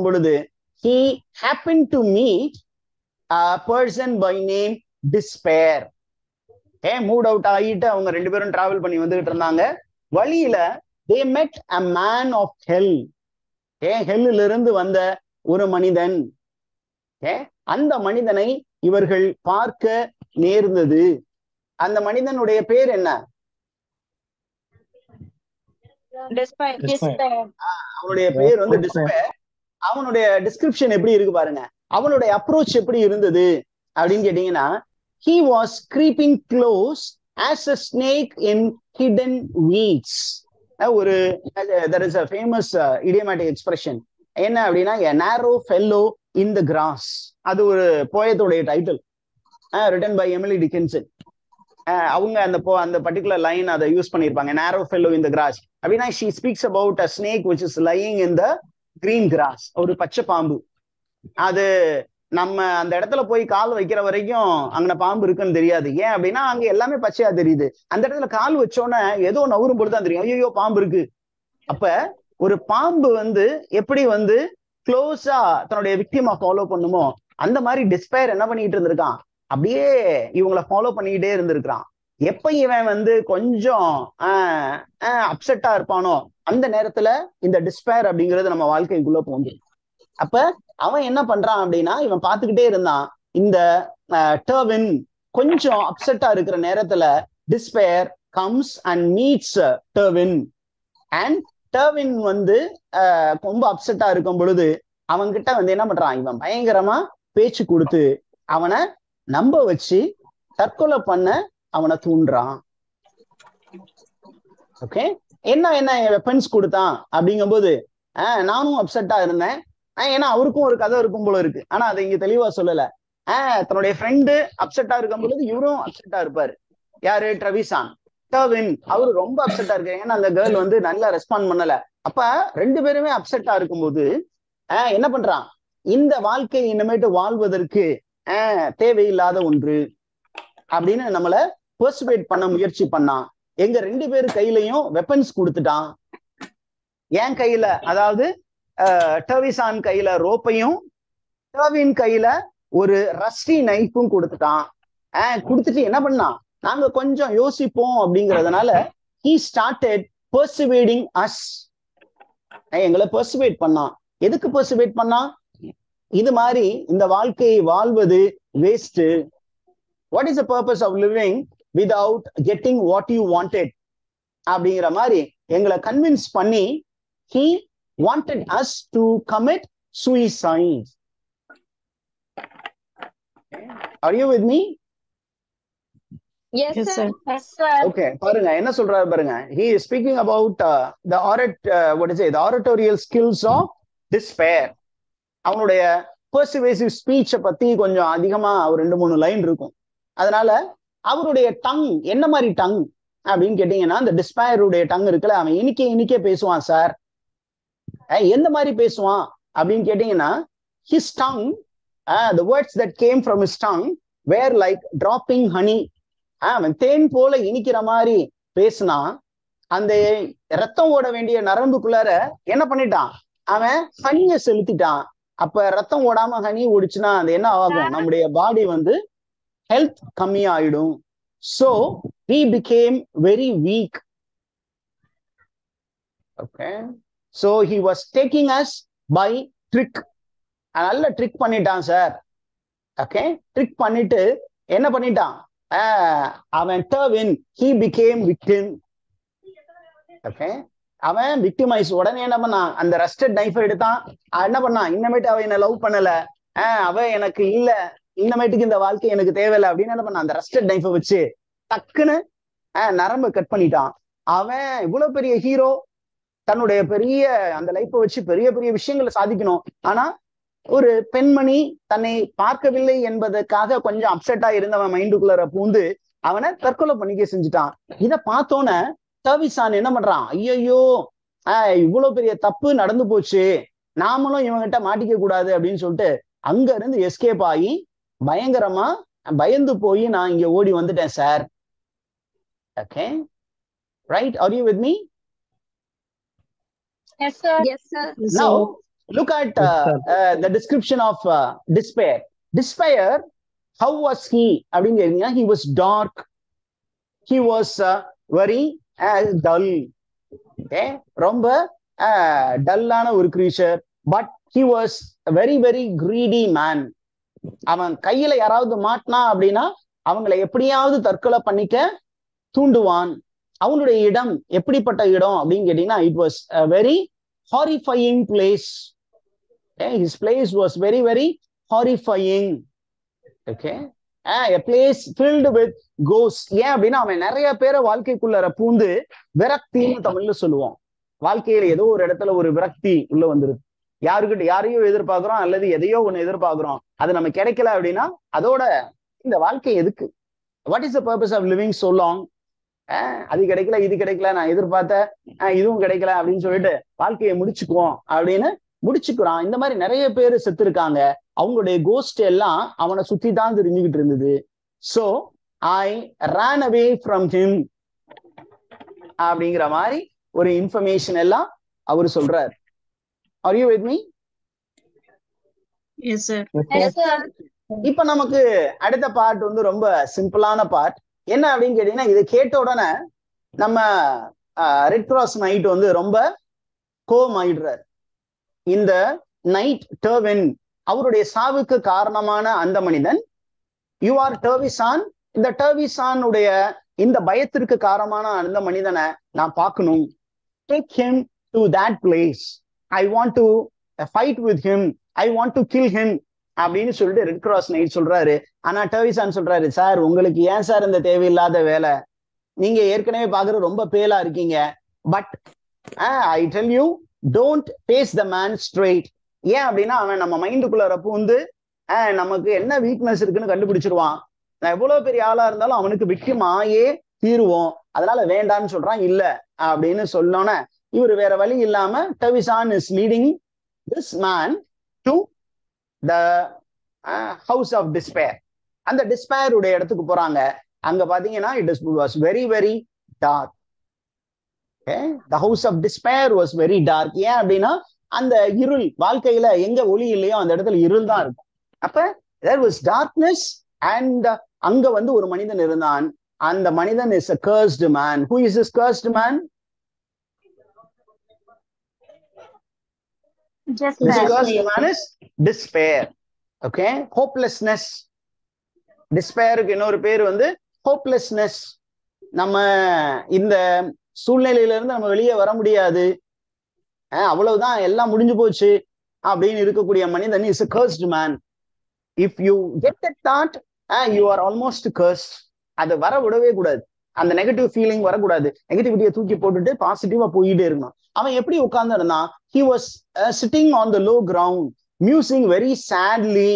A: பொழுது he happened to meet a person by name Despair. Mood out ஆகிட்டு அவங்க ரெண்டு பேரும் டிராவல் பண்ணி வந்துகிட்டு இருந்தாங்க. வழியில they met a man of hell. ஹெல்லில் இருந்து வந்த ஒரு மனிதன். அந்த மனிதனை இவர்கள் பார்க்க நேர்ந்தது. அந்த மனிதனுடைய பேர் என்ன? அவனுடைய பேர் வந்து டிஸ்பேர். அவனுடைய டிஸ்கிரிப்ஷன் எப்படி இருக்கு பாருங்க. அவனுடைய அப்ரோச் எப்படி இருந்தது அப்படின்னு கேட்டீங்கன்னா, he was creeping close as a snake in hidden weeds. ஒரு there is a famous idiomatic expression. என்ன அப்படின்னா, a narrow fellow in the grass. அது ஒரு போயத்தோடைய title, written by Emily Dickinson. அவங்க அந்த பர்டிகுலர் லைன் அதை யூஸ் பண்ணியிருப்பாங்க, narrow fellow in the grass அப்படின்னா. she speaks about a snake which is lying in the green grass. ஒரு பச்சை பாம்பு. அது நம்ம அந்த இடத்துல போய் கால் வைக்கிற வரைக்கும் அங்க பாம்பு இருக்குன்னு தெரியாது. ஏன் அப்படின்னா அங்க எல்லாமே பச்சையா தெரியுது. அந்த இடத்துல கால் வச்சோன்னே ஏதோ நவரும் பொழுதுதான் தெரியும், ஐயோ பாம்பு இருக்கு. அப்ப ஒரு பாம்பு வந்து எப்படி வந்து க்ளோஸா தன்னுடைய விக்டிமா ஃபாலோ பண்ணுமோ அந்த மாதிரி டிஸ்பயர் என்ன பண்ணிட்டு இருந்திருக்கான், அப்படியே இவங்களை ஃபாலோ பண்ணிக்கிட்டே இருந்திருக்கிறான். எப்ப இவன் வந்து கொஞ்சம் அப்செட்டா இருப்பானோ அந்த நேரத்துல இந்த டிஸ்பயர் அப்படிங்கிறது நம்ம வாழ்க்கைக்குள்ள போகுது. அப்ப அவன் என்ன பண்றான் அப்படின்னா, இவன் பார்த்துக்கிட்டே இருந்தான். இந்த டர்வின் கொஞ்சம் அப்செட்டா இருக்கிற நேரத்துல despair comes and meets Terwin. And Terwin வந்து ரொம்ப அப்செட்டா இருக்கும் பொழுது அவன்கிட்ட வந்து என்ன பண்றான், இவன் பயங்கரமா பேச்சு கொடுத்து அவனை நம்ப வச்சு தற்கொலை பண்ண அவனை தூண்டுறான். ஓகே, என்ன என்ன வெப்பன்ஸ் கொடுத்தான் அப்படிங்கும்போது நானும் அப்செட்டா இருந்தேன். ஏன்னா அவருக்கும் ஒரு கதை இருக்கும் போல இருக்கு. ஆனா அதை இங்க தெளிவா சொல்லல. தன்னுடைய ஃப்ரெண்டு அப்செட்டா இருக்கும் பொழுது இவரும் அப்செட்டா இருப்பாரு. யாரு, ட்ரெவிசான். டர்வின் அவரு ரொம்ப அப்செட்டா இருக்காரு, ஏன்னா அந்த கேர்ள் வந்து நல்லா ரெஸ்பாண்ட் பண்ணல. அப்ப ரெண்டு பேருமே அப்செட்டா இருக்கும்போது என்ன பண்றான், இந்த வாழ்க்கை இனிமேட்டு வாழ்வதற்கு தேவையில்லாத ஒன்று அப்படின்னு நம்மள பெர்சுவேட் பண்ண முயற்சி பண்ணான். எங்க ரெண்டு பேரு கையிலையும் வெப்பன்ஸ் கொடுத்துட்டான். என் கையில, அதாவது டர்விசான் கையில ரோப்பையும் டர்வின் கையில ஒரு ரஸ்டி நைஃபும் கொடுத்துட்டான். கொடுத்துட்டு என்ன பண்ணான், நாங்க கொஞ்சம் யோசிப்போம் அப்படிங்கறதுனால he started persuading us. எங்களை பெர்சுவேட் பண்ணான். எதுக்கு பெர்சுவேட் பண்ணான், இது மாதிரி இந்த வாழ்க்கையை வாழ்வது waste. What is the purpose of living without getting what you wanted அப்படிங்கிற மாதிரி எங்களை கன்வின்ஸ் பண்ணி he wanted us to commit suicide. Are you with me?
B: Yes,
C: Yes,
B: sir.
C: sir.
B: Yes, sir.
A: Okay, பாருங்க என்ன சொல்றாரு பாருங்க. He is speaking about the oratorial skills of despair. அவனுடைய persuasive speech பத்தி கொஞ்சம் அதிகமா ஒரு 2-3 லைன் இருக்கும். அதனால அவருடைய டங் என்ன மாதிரி டங் அப்படின்னு கேட்டீங்கன்னா, இந்த டிஸ்பயருடைய டங் இருக்குல்ல, அவன் இனிக்க பேசுவான் சார். எந்த மாதிரி பேசுவான் அப்படின்னு கேட்டீங்கன்னா, his tongue, the words that came from his tongue were like dropping honey. அவன் தேன் போல இனிக்கிற மாதிரி பேசினா, அந்த ரத்தம் ஓட வேண்டிய நரம்புக்குள்ளார என்ன பண்ணிட்டான், அவன் ஹனிய செலுத்திட்டான். அப்ப ரத்தம் ஓடாம ஹனி ஓடிச்சுன்னா அது என்ன ஆகும், நம்முடைய பாடி வந்து ஹெல்த் கம்மி ஆயிடும். So he became very weak. Okay, so he was taking us by trick. நல்ல ட்ரிக் பண்ணிட்டான் சார். ஓகே, ட்ரிக் பண்ணிட்டு என்ன பண்ணிட்டான், அவன் Darwin he became victim. Okay, அவன் விக்டிமைஸ். உடனே என்ன பண்ணான், அந்த ரஸ்டட் நைஃப் எடுத்தான். என்ன பண்ணான், இன்னமேட்டு அவ என்ன லவ் பண்ணல, அவ எனக்கு இல்ல, இன்னமேட்டுக்கு இந்த வாழ்க்கை எனக்கு தேவையில்லை அப்படின்னு என்ன பண்ணான், அந்த ரஸ்டட் நைஃபை வச்சு டக்குன்னு நரம்பை கட் பண்ணிட்டான். அவன் இவ்வளவு பெரிய ஹீரோ, தன்னுடைய பெரிய அந்த லைஃப்பை வச்சு பெரிய பெரிய விஷயங்களை சாதிக்கணும். ஆனா ஒரு பெண்மணி தன்னை பார்க்கவில்லை என்பதற்காக கொஞ்சம் அப்செட்டா இருந்தவன் மைண்டுக்குள்ள பூந்து அவனை தற்கொலை பண்ணிக்க செஞ்சுட்டான். இதை பார்த்தோன்னே டர்விசான் என்ன பண்றான், ஐயோ இவ்வளவு பெரிய தப்பு நடந்து போச்சு, நாமளும் இவங்கிட்ட மாட்டிக்க கூடாது அப்படின்னு சொல்லிட்டு அங்க இருந்து எஸ்கேப் ஆகி பயங்கரமா பயந்து போய் நான் இங்க ஓடி வந்துட்டேன் sir. Okay, right? Are you with me?
B: Yes, sir. Yes, sir.
A: Now look at the description of despair. Despair, how was he அப்படின்னு கேட்டீங்கன்னா, he was dark, he was very dull. Okay, ரொம்ப டல்லான ஒரு creature, but he was a very very greedy man. அவன் கையில யாராவது மாட்டினா அப்படின்னா அவங்களை எப்படியாவது தற்கொலை பண்ணிக்க தூண்டுவான். அவனுடைய இடம் எப்படிப்பட்ட இடம் அப்படின்னு கேட்டீங்கன்னா, it was a very horrifying place. Okay, his place was very very horrifying. Okay, a place filled with ghosts. ஏன் அப்படின்னா அவன் நிறைய பேரை வாழ்க்கைக்குள்ள பூந்து விரக்தின்னு தமிழ்ல சொல்லுவோம். வாழ்க்கையில ஏதோ ஒரு இடத்துல ஒரு விரக்தி உள்ள வந்துருது. யாருக்கிட்ட யாரையோ எதிர்பார்க்கிறோம் அல்லது எதையோ ஒண்ணு எதிர்பார்க்கிறோம், அது நம்ம கிடைக்கல அப்படின்னா அதோட இந்த வாழ்க்கை எதுக்கு? What is the purpose of living so long? அது கிடைக்கல, இது கிடைக்கல, நான் எதிர்பார்த்த இதுவும் கிடைக்கல அப்படின்னு சொல்லிட்டு வாழ்க்கையை முடிச்சுக்குவோம் அப்படின்னு முடிச்சுக்கிறான். இந்த மாதிரி நிறைய பேர் செத்து இருக்காங்க. அவங்களுடைய கோஸ்ட் எல்லாம் அவனை சுத்தி தான் தெரிஞ்சுக்கிட்டு இருந்தது. So I ran away from him அப்படிங்கிற மாதிரி ஒரு இன்ஃபர்மேஷன் எல்லாம் அவரு சொல்றாரு. Are you with me?
C: Yes, sir.
B: Yes, sir.
A: இப்ப நமக்கு அடுத்த பார்ட் வந்து ரொம்ப சிம்பிளான பார்ட். என்ன அப்படின்னு கேட்டீங்கன்னா, இதை கேட்ட உடனே நம்ம ரெட் கிராஸ் நைட் வந்து ரொம்ப கோவமாயிடுறாரு. இந்த நைட் டர்வின், அவருடைய சாவுக்கு காரணமான அந்த மனிதன், யூ ஆர் டர்விசான், இந்த டர்விசானுடைய இந்த பயத்திற்கு காரணமான அந்த மனிதனை நான் பார்க்கணும். Take him to that place, I want to fight with him, I want to kill him அப்படின்னு சொல்லிட்டு ரெட் கிராஸ் நைட் சொல்றாரு. ஆனா டர்விசான் சொல்றாரு, சார் உங்களுக்கு ஏன் சார் இந்த தேவையில்லாத வேலை, நீங்க ஏற்கனவே பாக்குறது ரொம்ப பேலா இருக்கீங்க. But I tell you, don't face the man straight. ஏன் அப்படின்னா அவன் நம்ம மைண்டுக்குள்ள பூந்து நமக்கு என்ன வீக்னஸ் இருக்குன்னு கண்டுபிடிச்சிருவான். நான் எவ்வளவு பெரிய ஆளா இருந்தாலும் அவனுக்கு விக்டிம் ஆயே தீருவோம், அதனால வேண்டான்னு சொல்றான். இல்ல அப்படின்னு சொன்னோன்னே இவர் வேற வழி இல்லாம Trevisan is leading this man to the house of despair. அந்த டிஸ்பேர் உடைய இடத்துக்கு போறாங்க. அங்க பாத்தீங்கன்னா it was very very dark. The house of despair was very dark. ஏன் அப்படின்னா அந்த இருள், வாழ்க்கையில எங்க ஒளி இல்லையோ அந்த இடத்துல இருள் தான் இருக்கும். அப்ப there was darkness and அங்க வந்து ஒரு மனிதன் இருந்தான். அந்த மனிதன் is a cursed man. Who is this cursed man? This cursed man is despair. Okay, hopelessness. டிஸ்பேருக்கு இன்னொரு பேர் வந்து ஹோப்லெஸ்னஸ். நம்ம இந்த சூழ்நிலையில இருந்து நம்ம வெளியே வர முடியாது, அவ்வளவுதான், எல்லாம் முடிஞ்சு போச்சு அப்படின்னு இருக்கக்கூடிய மனிதன் is a cursed man. If you get that thought, you are almost cursed. அது வர விடவே கூடாது, அந்த நெகட்டிவ் ஃபீலிங் வரக்கூடாது. நெகட்டிவிட்டியை தூக்கி போட்டுட்டு பாசிட்டிவா போயிட்டே இருக்கணும். அவன் எப்படி உட்கார்ந்து இருந்தான்? He was sitting on the low ground, musing very sadly.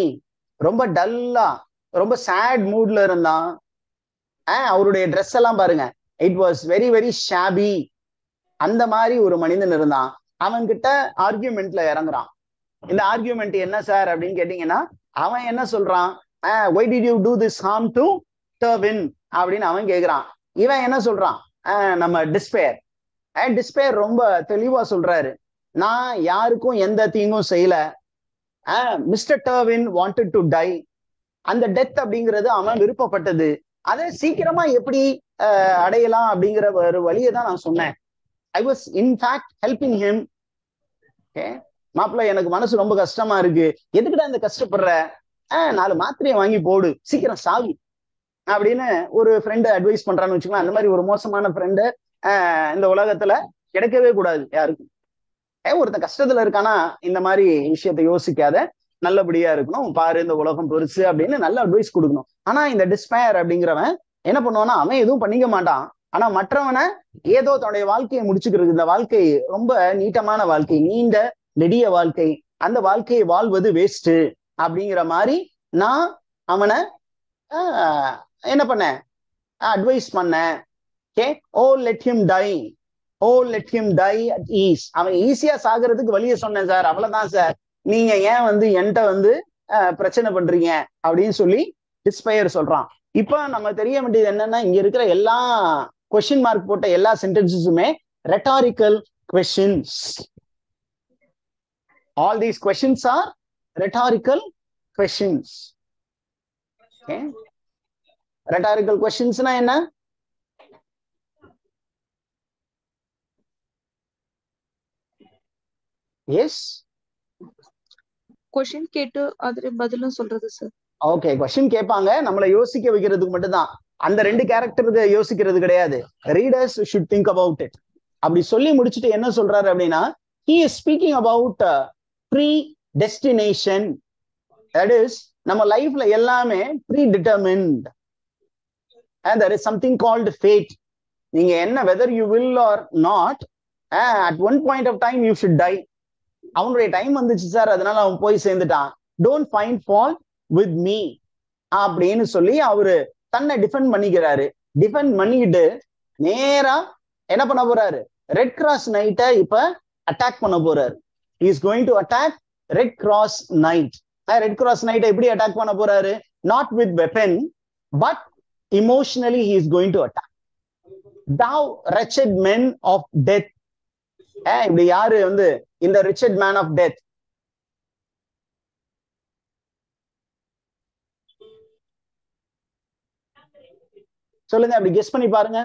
A: ரொம்ப டல்லா, ரொம்ப சேட் மூட்ல இருந்தான். அவருடைய ட்ரெஸ் எல்லாம் பாருங்க, it was very very shabby. அந்த மாதிரி ஒரு மனிதன் இருந்தான். அவன் கிட்ட ஆர்கியூமெண்ட்ல இறங்குறான். இந்த ஆர்கியூமெண்ட் என்ன சார் அப்படின்னு கேட்டீங்கன்னா, அவன் என்ன சொல்றான், why did you do this harm to Terwin அப்படின்னு அவன் கேக்குறான். இவன் என்ன சொல்றான், நம்ம டிஸ்பேர் ரொம்ப தெளிவா சொல்றாரு, நான் யாருக்கும் எந்த தீங்கும் செய்யல, mister Darwin wanted to tie. அந்த டெத் அப்படிங்கிறது அவன் விருப்பப்பட்டது, அதை சீக்கிரமா எப்படி அடையலாம் அப்படிங்கிற ஒரு வழியை தான் நான் சொன்னேன். I was in fact helping him. மாப்பிள்ள எனக்கு மனசு ரொம்ப கஷ்டமா இருக்கு, எதுக்குடா இந்த கஷ்டப்படுற, 4 மாத்திரையை வாங்கி போடு, சீக்கிரம் சாவி அப்படின்னு ஒரு ஃப்ரெண்டு அட்வைஸ் பண்றான்னு வச்சுக்கலாம். அந்த மாதிரி ஒரு மோசமான ஃப்ரெண்டு இந்த உலகத்துல கிடைக்கவே கூடாது யாருக்கும். ஒருத்தன் கஷ்டத்துல இருக்கானா இந்த மாதிரி விஷயத்த யோசிக்காத, நல்லபடியா இருக்கணும், பாரு இந்த உலகம் பெருசு அப்படின்னு நல்ல அட்வைஸ் கொடுக்கணும். ஆனா இந்த டிஸ்பயர் அப்படிங்கிறவன் என்ன பண்ணுவான்னா, அவன் எதுவும் பண்ணிக்க மாட்டான், ஆனா மற்றவனை ஏதோ தன்னுடைய வாழ்க்கையை முடிச்சுக்கிறது. இந்த வாழ்க்கை ரொம்ப நீட்டமான வாழ்க்கை, நீண்ட நெடிய வாழ்க்கை, அந்த வாழ்க்கையை வாழ்வது வேஸ்ட் அப்படிங்கிற மாதிரி நான் அவனை என்ன பண்ணேன், அட்வைஸ் பண்ணேன். O let him die, O let him die at ease. அவன் ஈஸியா சாகிறதுக்கு வழியை சொன்னேன் சார், அவ்வளவுதான் சார், நீங்க ஏன் வந்து என்கிட்ட வந்து பிரச்சனை பண்றீங்க அப்படின்னு சொல்லி டிஸ்பயர் சொல்றான். இப்ப நம்ம தெரிய வேண்டியது என்னன்னா, இங்க இருக்கிற எல்லா கொஸ்டின் மார்க் போட்ட எல்லா சென்டென்சஸுமே rhetorical questions. All these questions are rhetorical questions. Okay, rhetorical questions na enna? Yes,
D: question கேட்டு அதே பதிலும் சொல்றது சார்.
A: ஓகே, क्वेश्चन கேட்பாங்க, நம்மளை யோசிக்க வைக்கிறதுக்கு மட்டும்தான். அந்த 2 கேரக்டருக்கு யோசிக்கிறது கிடையாது. Readers should think about it. அப்படி சொல்லி முடிச்சுட்டு என்ன சொல்றாரு அப்படின்னா, he is speaking about predestination. That is, நம்ம லைஃப்ல எல்லாமே predetermined and there is something called fate. நீங்க என்ன, whether you will or not, at one point of time you should die. அவனுடைய டைம் வந்துச்சு சார், அதனால அவன் போய் சேர்ந்துட்டான். Don't find fault with me அப்படின்னு சொல்லி அவரு தன்னை டிஃபெண்ட் பண்ணிக்கிறாரு. டிஃபெண்ட் பண்ணிக்கிட்டு நேரா என்ன பண்ண போறாரு, ரெட் கிராஸ் நைட்டை இப்ப அட்டாக் பண்ண போறாரு. he is going to attack red cross knight. Red cross நைட்டை எப்படி அட்டாக் பண்ண போறாரு, not with weapon but emotionally he is going to attack. thou wretched men of death. இப்படி யாரு வந்து இந்த ரிச்சர்ட் மேன் ஆஃப் டெத், சொல்லுங்க, அப்படி கெஸ் பண்ணி பாருங்க.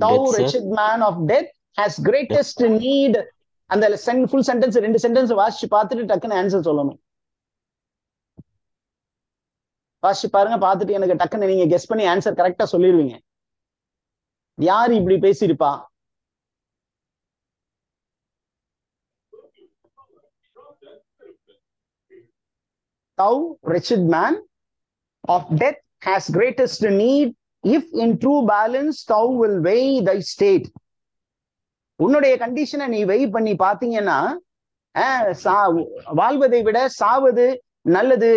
A: Thou
E: Death, sir.
A: wretched man of death has greatest need. அந்த ஃபுல் சென்டென்ஸ் 2 சென்டென்ஸ் வாசிச்சு பார்த்துட்டு டக்குன்னு ஆன்சர் சொல்லணும். வாசிச்சு பாருங்க, பார்த்துட்டு எனக்கு டக்குன்னு நீங்க கெஸ் பண்ணி ஆன்சர் கரெக்டா சொல்லிடுவீங்க. யாரு இப்படி பேசியிருப்பா? Thou wretched man of death has greatest need, if in true balance thou will weigh thy state. உன்னுடைய கண்டிஷனை நீ வெய் பண்ணி பாத்தீங்கன்னா வாழ்வதை விட சாவது நல்லது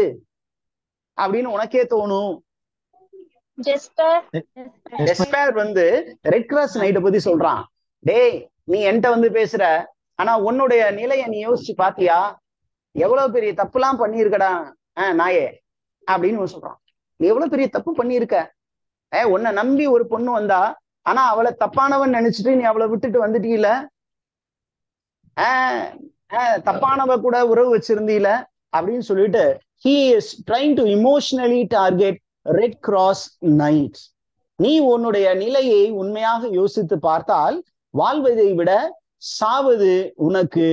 A: அப்படின்னு உனக்கே தோணும். ஜெஸ்பர் வந்து ரெட் கிராஸ் நைட்டை பத்தி சொல்றான். டேய், நீ என்கிட்ட வந்து பேசுற, ஆனா உன்னுடைய நிலையை நீ யோசிச்சு பாத்தியா? எவ்வளவு பெரிய தப்புலாம் பண்ணியிருக்கடா நாயே அப்படின்னு சொல்றான். நீ எவ்வளவு பெரிய தப்பு பண்ணியிருக்க. உன்னை நம்பி ஒரு பொண்ணு வந்தா, ஆனா அவளை தப்பானவன் நினைச்சிட்டு நீ அவளை விட்டுட்டு வந்துட்டீல. தப்பானவ கூட உறவு வச்சிருந்தீல அப்படின்னு சொல்லிட்டு he is trying to emotionally target Red Cross Knights. நீ உன்னுடைய நிலையை உண்மையாக யோசித்து பார்த்தால் வாழ்வதை விட சாவது உனக்கு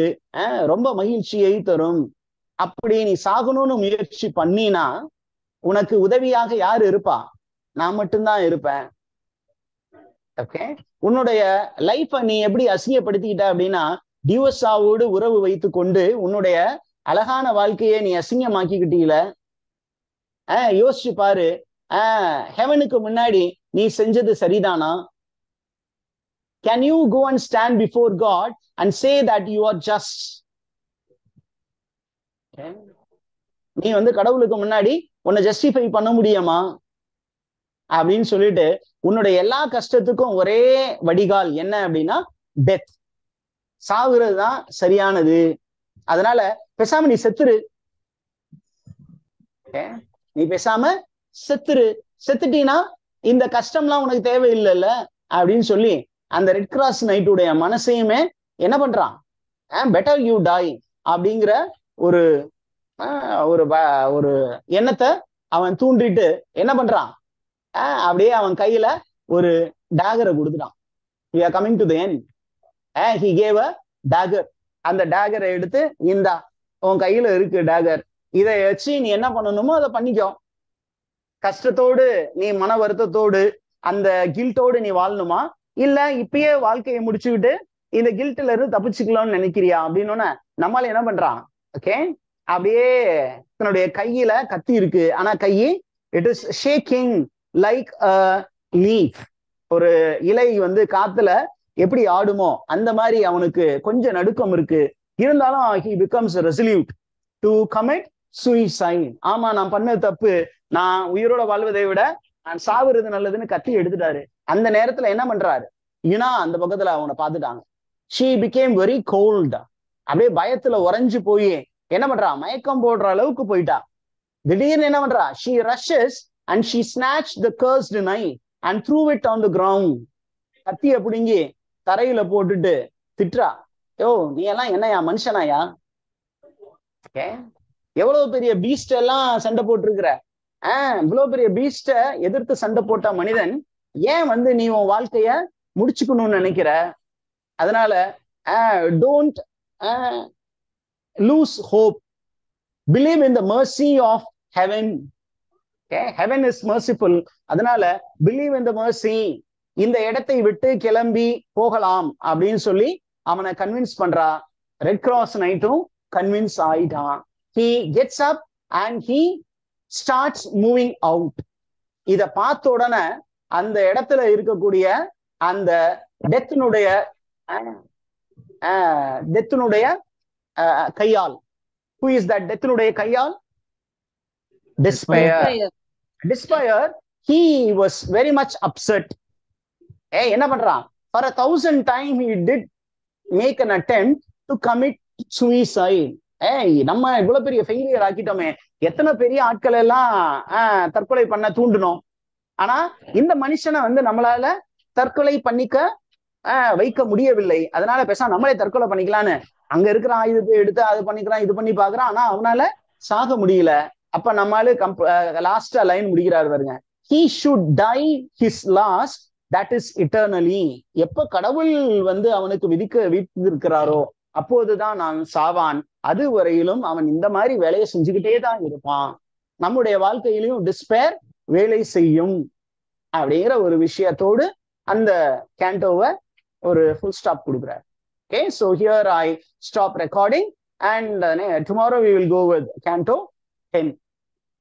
A: ரொம்ப மகிழ்ச்சியை தரும். அப்படி நீ சாகணும்னு முயற்சி பண்ணினா உனக்கு உதவியாக யாரு இருப்பா? நான் மட்டும்தான் இருப்பேன். ஓகே, உன்னுடைய லைஃப நீ எப்படி அசிங்கப்படுத்திக்கிட்ட அப்படின்னா, டிவோர்ஸாவோடு உறவு வைத்து கொண்டு உன்னுடைய அழகான வாழ்க்கையை நீ அசிங்கமாக்கிக்கிட்டீல. யோசிச்சு பாரு, ஹெவனுக்கு முன்னாடி நீ செஞ்சது சரிதானா? Can you go and stand before God and say that you are just? நீ வந்து கடவுளுக்கு முன்னாடி உன்னை ஜஸ்டிஃபை பண்ண முடியுமா அப்படின்னு சொல்லிட்டு உன்னுடைய எல்லா கஷ்டத்துக்கும் ஒரே வடிகால் என்ன அப்படின்னா டெத், சாகுறது தான் சரியானது. அதனால பேசாம நீ செத்துரு. நீ பேசாம செத்துரு. செத்துட்டீனா இந்த கஷ்டம்லாம் உனக்கு தேவையில்லைல்ல அப்படின்னு சொல்லி அந்த ரெட் கிராஸ் நைட்டுடைய மனசையுமே என்ன பண்றான்? பெட்டர் யூ டை அப்படிங்கிற ஒரு ஒரு எண்ணத்தை அவன் தூண்டிட்டு என்ன பண்றான்? அப்படியே அவன் கையில ஒரு டேகரை கொடுத்துட்டான். we are coming to the end. he gave a dagger. அந்த டேகரை எடுத்து, இந்தா உன் கையில இருக்கு டேகர், இதை வச்சு நீ என்ன பண்ணணுமோ அதை பண்ணிக்கோ. கஷ்டத்தோடு நீ மன வருத்தத்தோடு அந்த கில்ட்டோடு நீ வாழணுமா, இல்ல இப்பயே வாழ்க்கையை முடிச்சுக்கிட்டு இந்த கில்ட்ல இருந்து தப்பிச்சுக்கலாம்னு நினைக்கிறியா அப்படின்னு நம்மளால என்ன பண்றான்? ஓகே, அப்படியே தன்னுடைய கையில கத்தி இருக்கு, ஆனா கையை it is shaking like a leaf. ஒரு இலை வந்து காத்துல எப்படி ஆடுமோ அந்த மாதிரி அவனுக்கு கொஞ்சம் நடுக்கம் இருக்கு. இருந்தாலும் he becomes resolute to commit suicide. ஆமா, நான் பண்ண தப்பு, நான் உயிரோட வாழ்வதை விட நான் சாவுறது நல்லதுன்னு கத்தி எடுத்துட்டாரு. அந்த நேரத்துல என்ன பண்றாரு? அந்த பக்கத்துல அவனை பார்த்துட்டாங்க. she became very cold. அப்படியே பயத்துல உறைஞ்சு போய் என்ன பண்றா? மயக்கம் போடுற அளவுக்கு போயிட்டா. திடீர்னு என்ன பண்றா? she rushes and she snatched the cursed knife and threw it on the ground. கத்திய பிடுங்கி தரையில போட்டுட்டு திட்டுறா, யோ நீ எல்லாம் என்னையா மனுஷனாயா? எவ்வளவு பெரிய பீஸ்ட் எல்லாம் சண்டை போட்டிருக்கிற, இவ்வளவு பெரிய பீஸ்ட எதிர்த்து சண்டை போட்ட மனிதன் ஏன் வந்து நீ உன் வாழ்க்கைய முடிச்சுக்கணும்னு நினைக்கிற? அதனால don't lose hope. Believe in the mercy of heaven. Heaven is merciful. அதனால believe in the mercy. இந்த இடத்தை விட்டு கிளம்பி போகலாம் அப்படின்னு சொல்லி அவனை கன்வின்ஸ் பண்றா. ரெட் கிராஸ் நைட்டும் கன்வின்ஸ் ஆயிட்டான். he gets up and he starts moving out. இத பார்த்த உடனே அந்த இடத்துல இருக்கக்கூடிய அந்த டெத்தினுடைய கையால், who is that டெத்தினுடைய கையால்? Despair. He was very much upset. என்ன பண்றான்? for 1,000 times he did make an attempt to commit suicide. நம்ம இவ்வளவு பெரிய ஃபெயிலியர் ஆக்கிட்டோமே, எத்தனை பெரிய ஆட்கள் எல்லாம் தற்கொலை பண்ண தூண்டணும். ஆனா இந்த மனுஷனை வந்து நம்மளால தற்கொலை பண்ணிக்க வைக்க முடியவில்லை. அதனால பேச நம்மளே தற்கொலை பண்ணிக்கலான்னு அங்க இருக்கிற ஆயுதத்தை எடுத்து அது பண்ணிக்கிறான், இது பண்ணி பாக்குறான். ஆனா அவனால சாக முடியல. அப்ப நம்மளால லாஸ்டா லைன் முடிக்கிறாரு பாருங்க. he should die his last, that is eternally. எப்ப கடவுள் வந்து அவனுக்கு விதித்திருக்கிறாரோ அப்போதுதான் நான் சாவான், அது வரையிலும் அவன் இந்த மாதிரி வேலையை செஞ்சுக்கிட்டே தான் இருப்பான். நம்முடைய வாழ்க்கையிலையும் டிஸ்பேர் வேலை செய்யும் அப்படிங்கிற ஒரு விஷயத்தோடு அந்த கேண்டோவை ஒரு ஃபுல் ஸ்டாப் கொடுக்குறார். Okay, so here I stop recording and tomorrow we will go with Canto 10.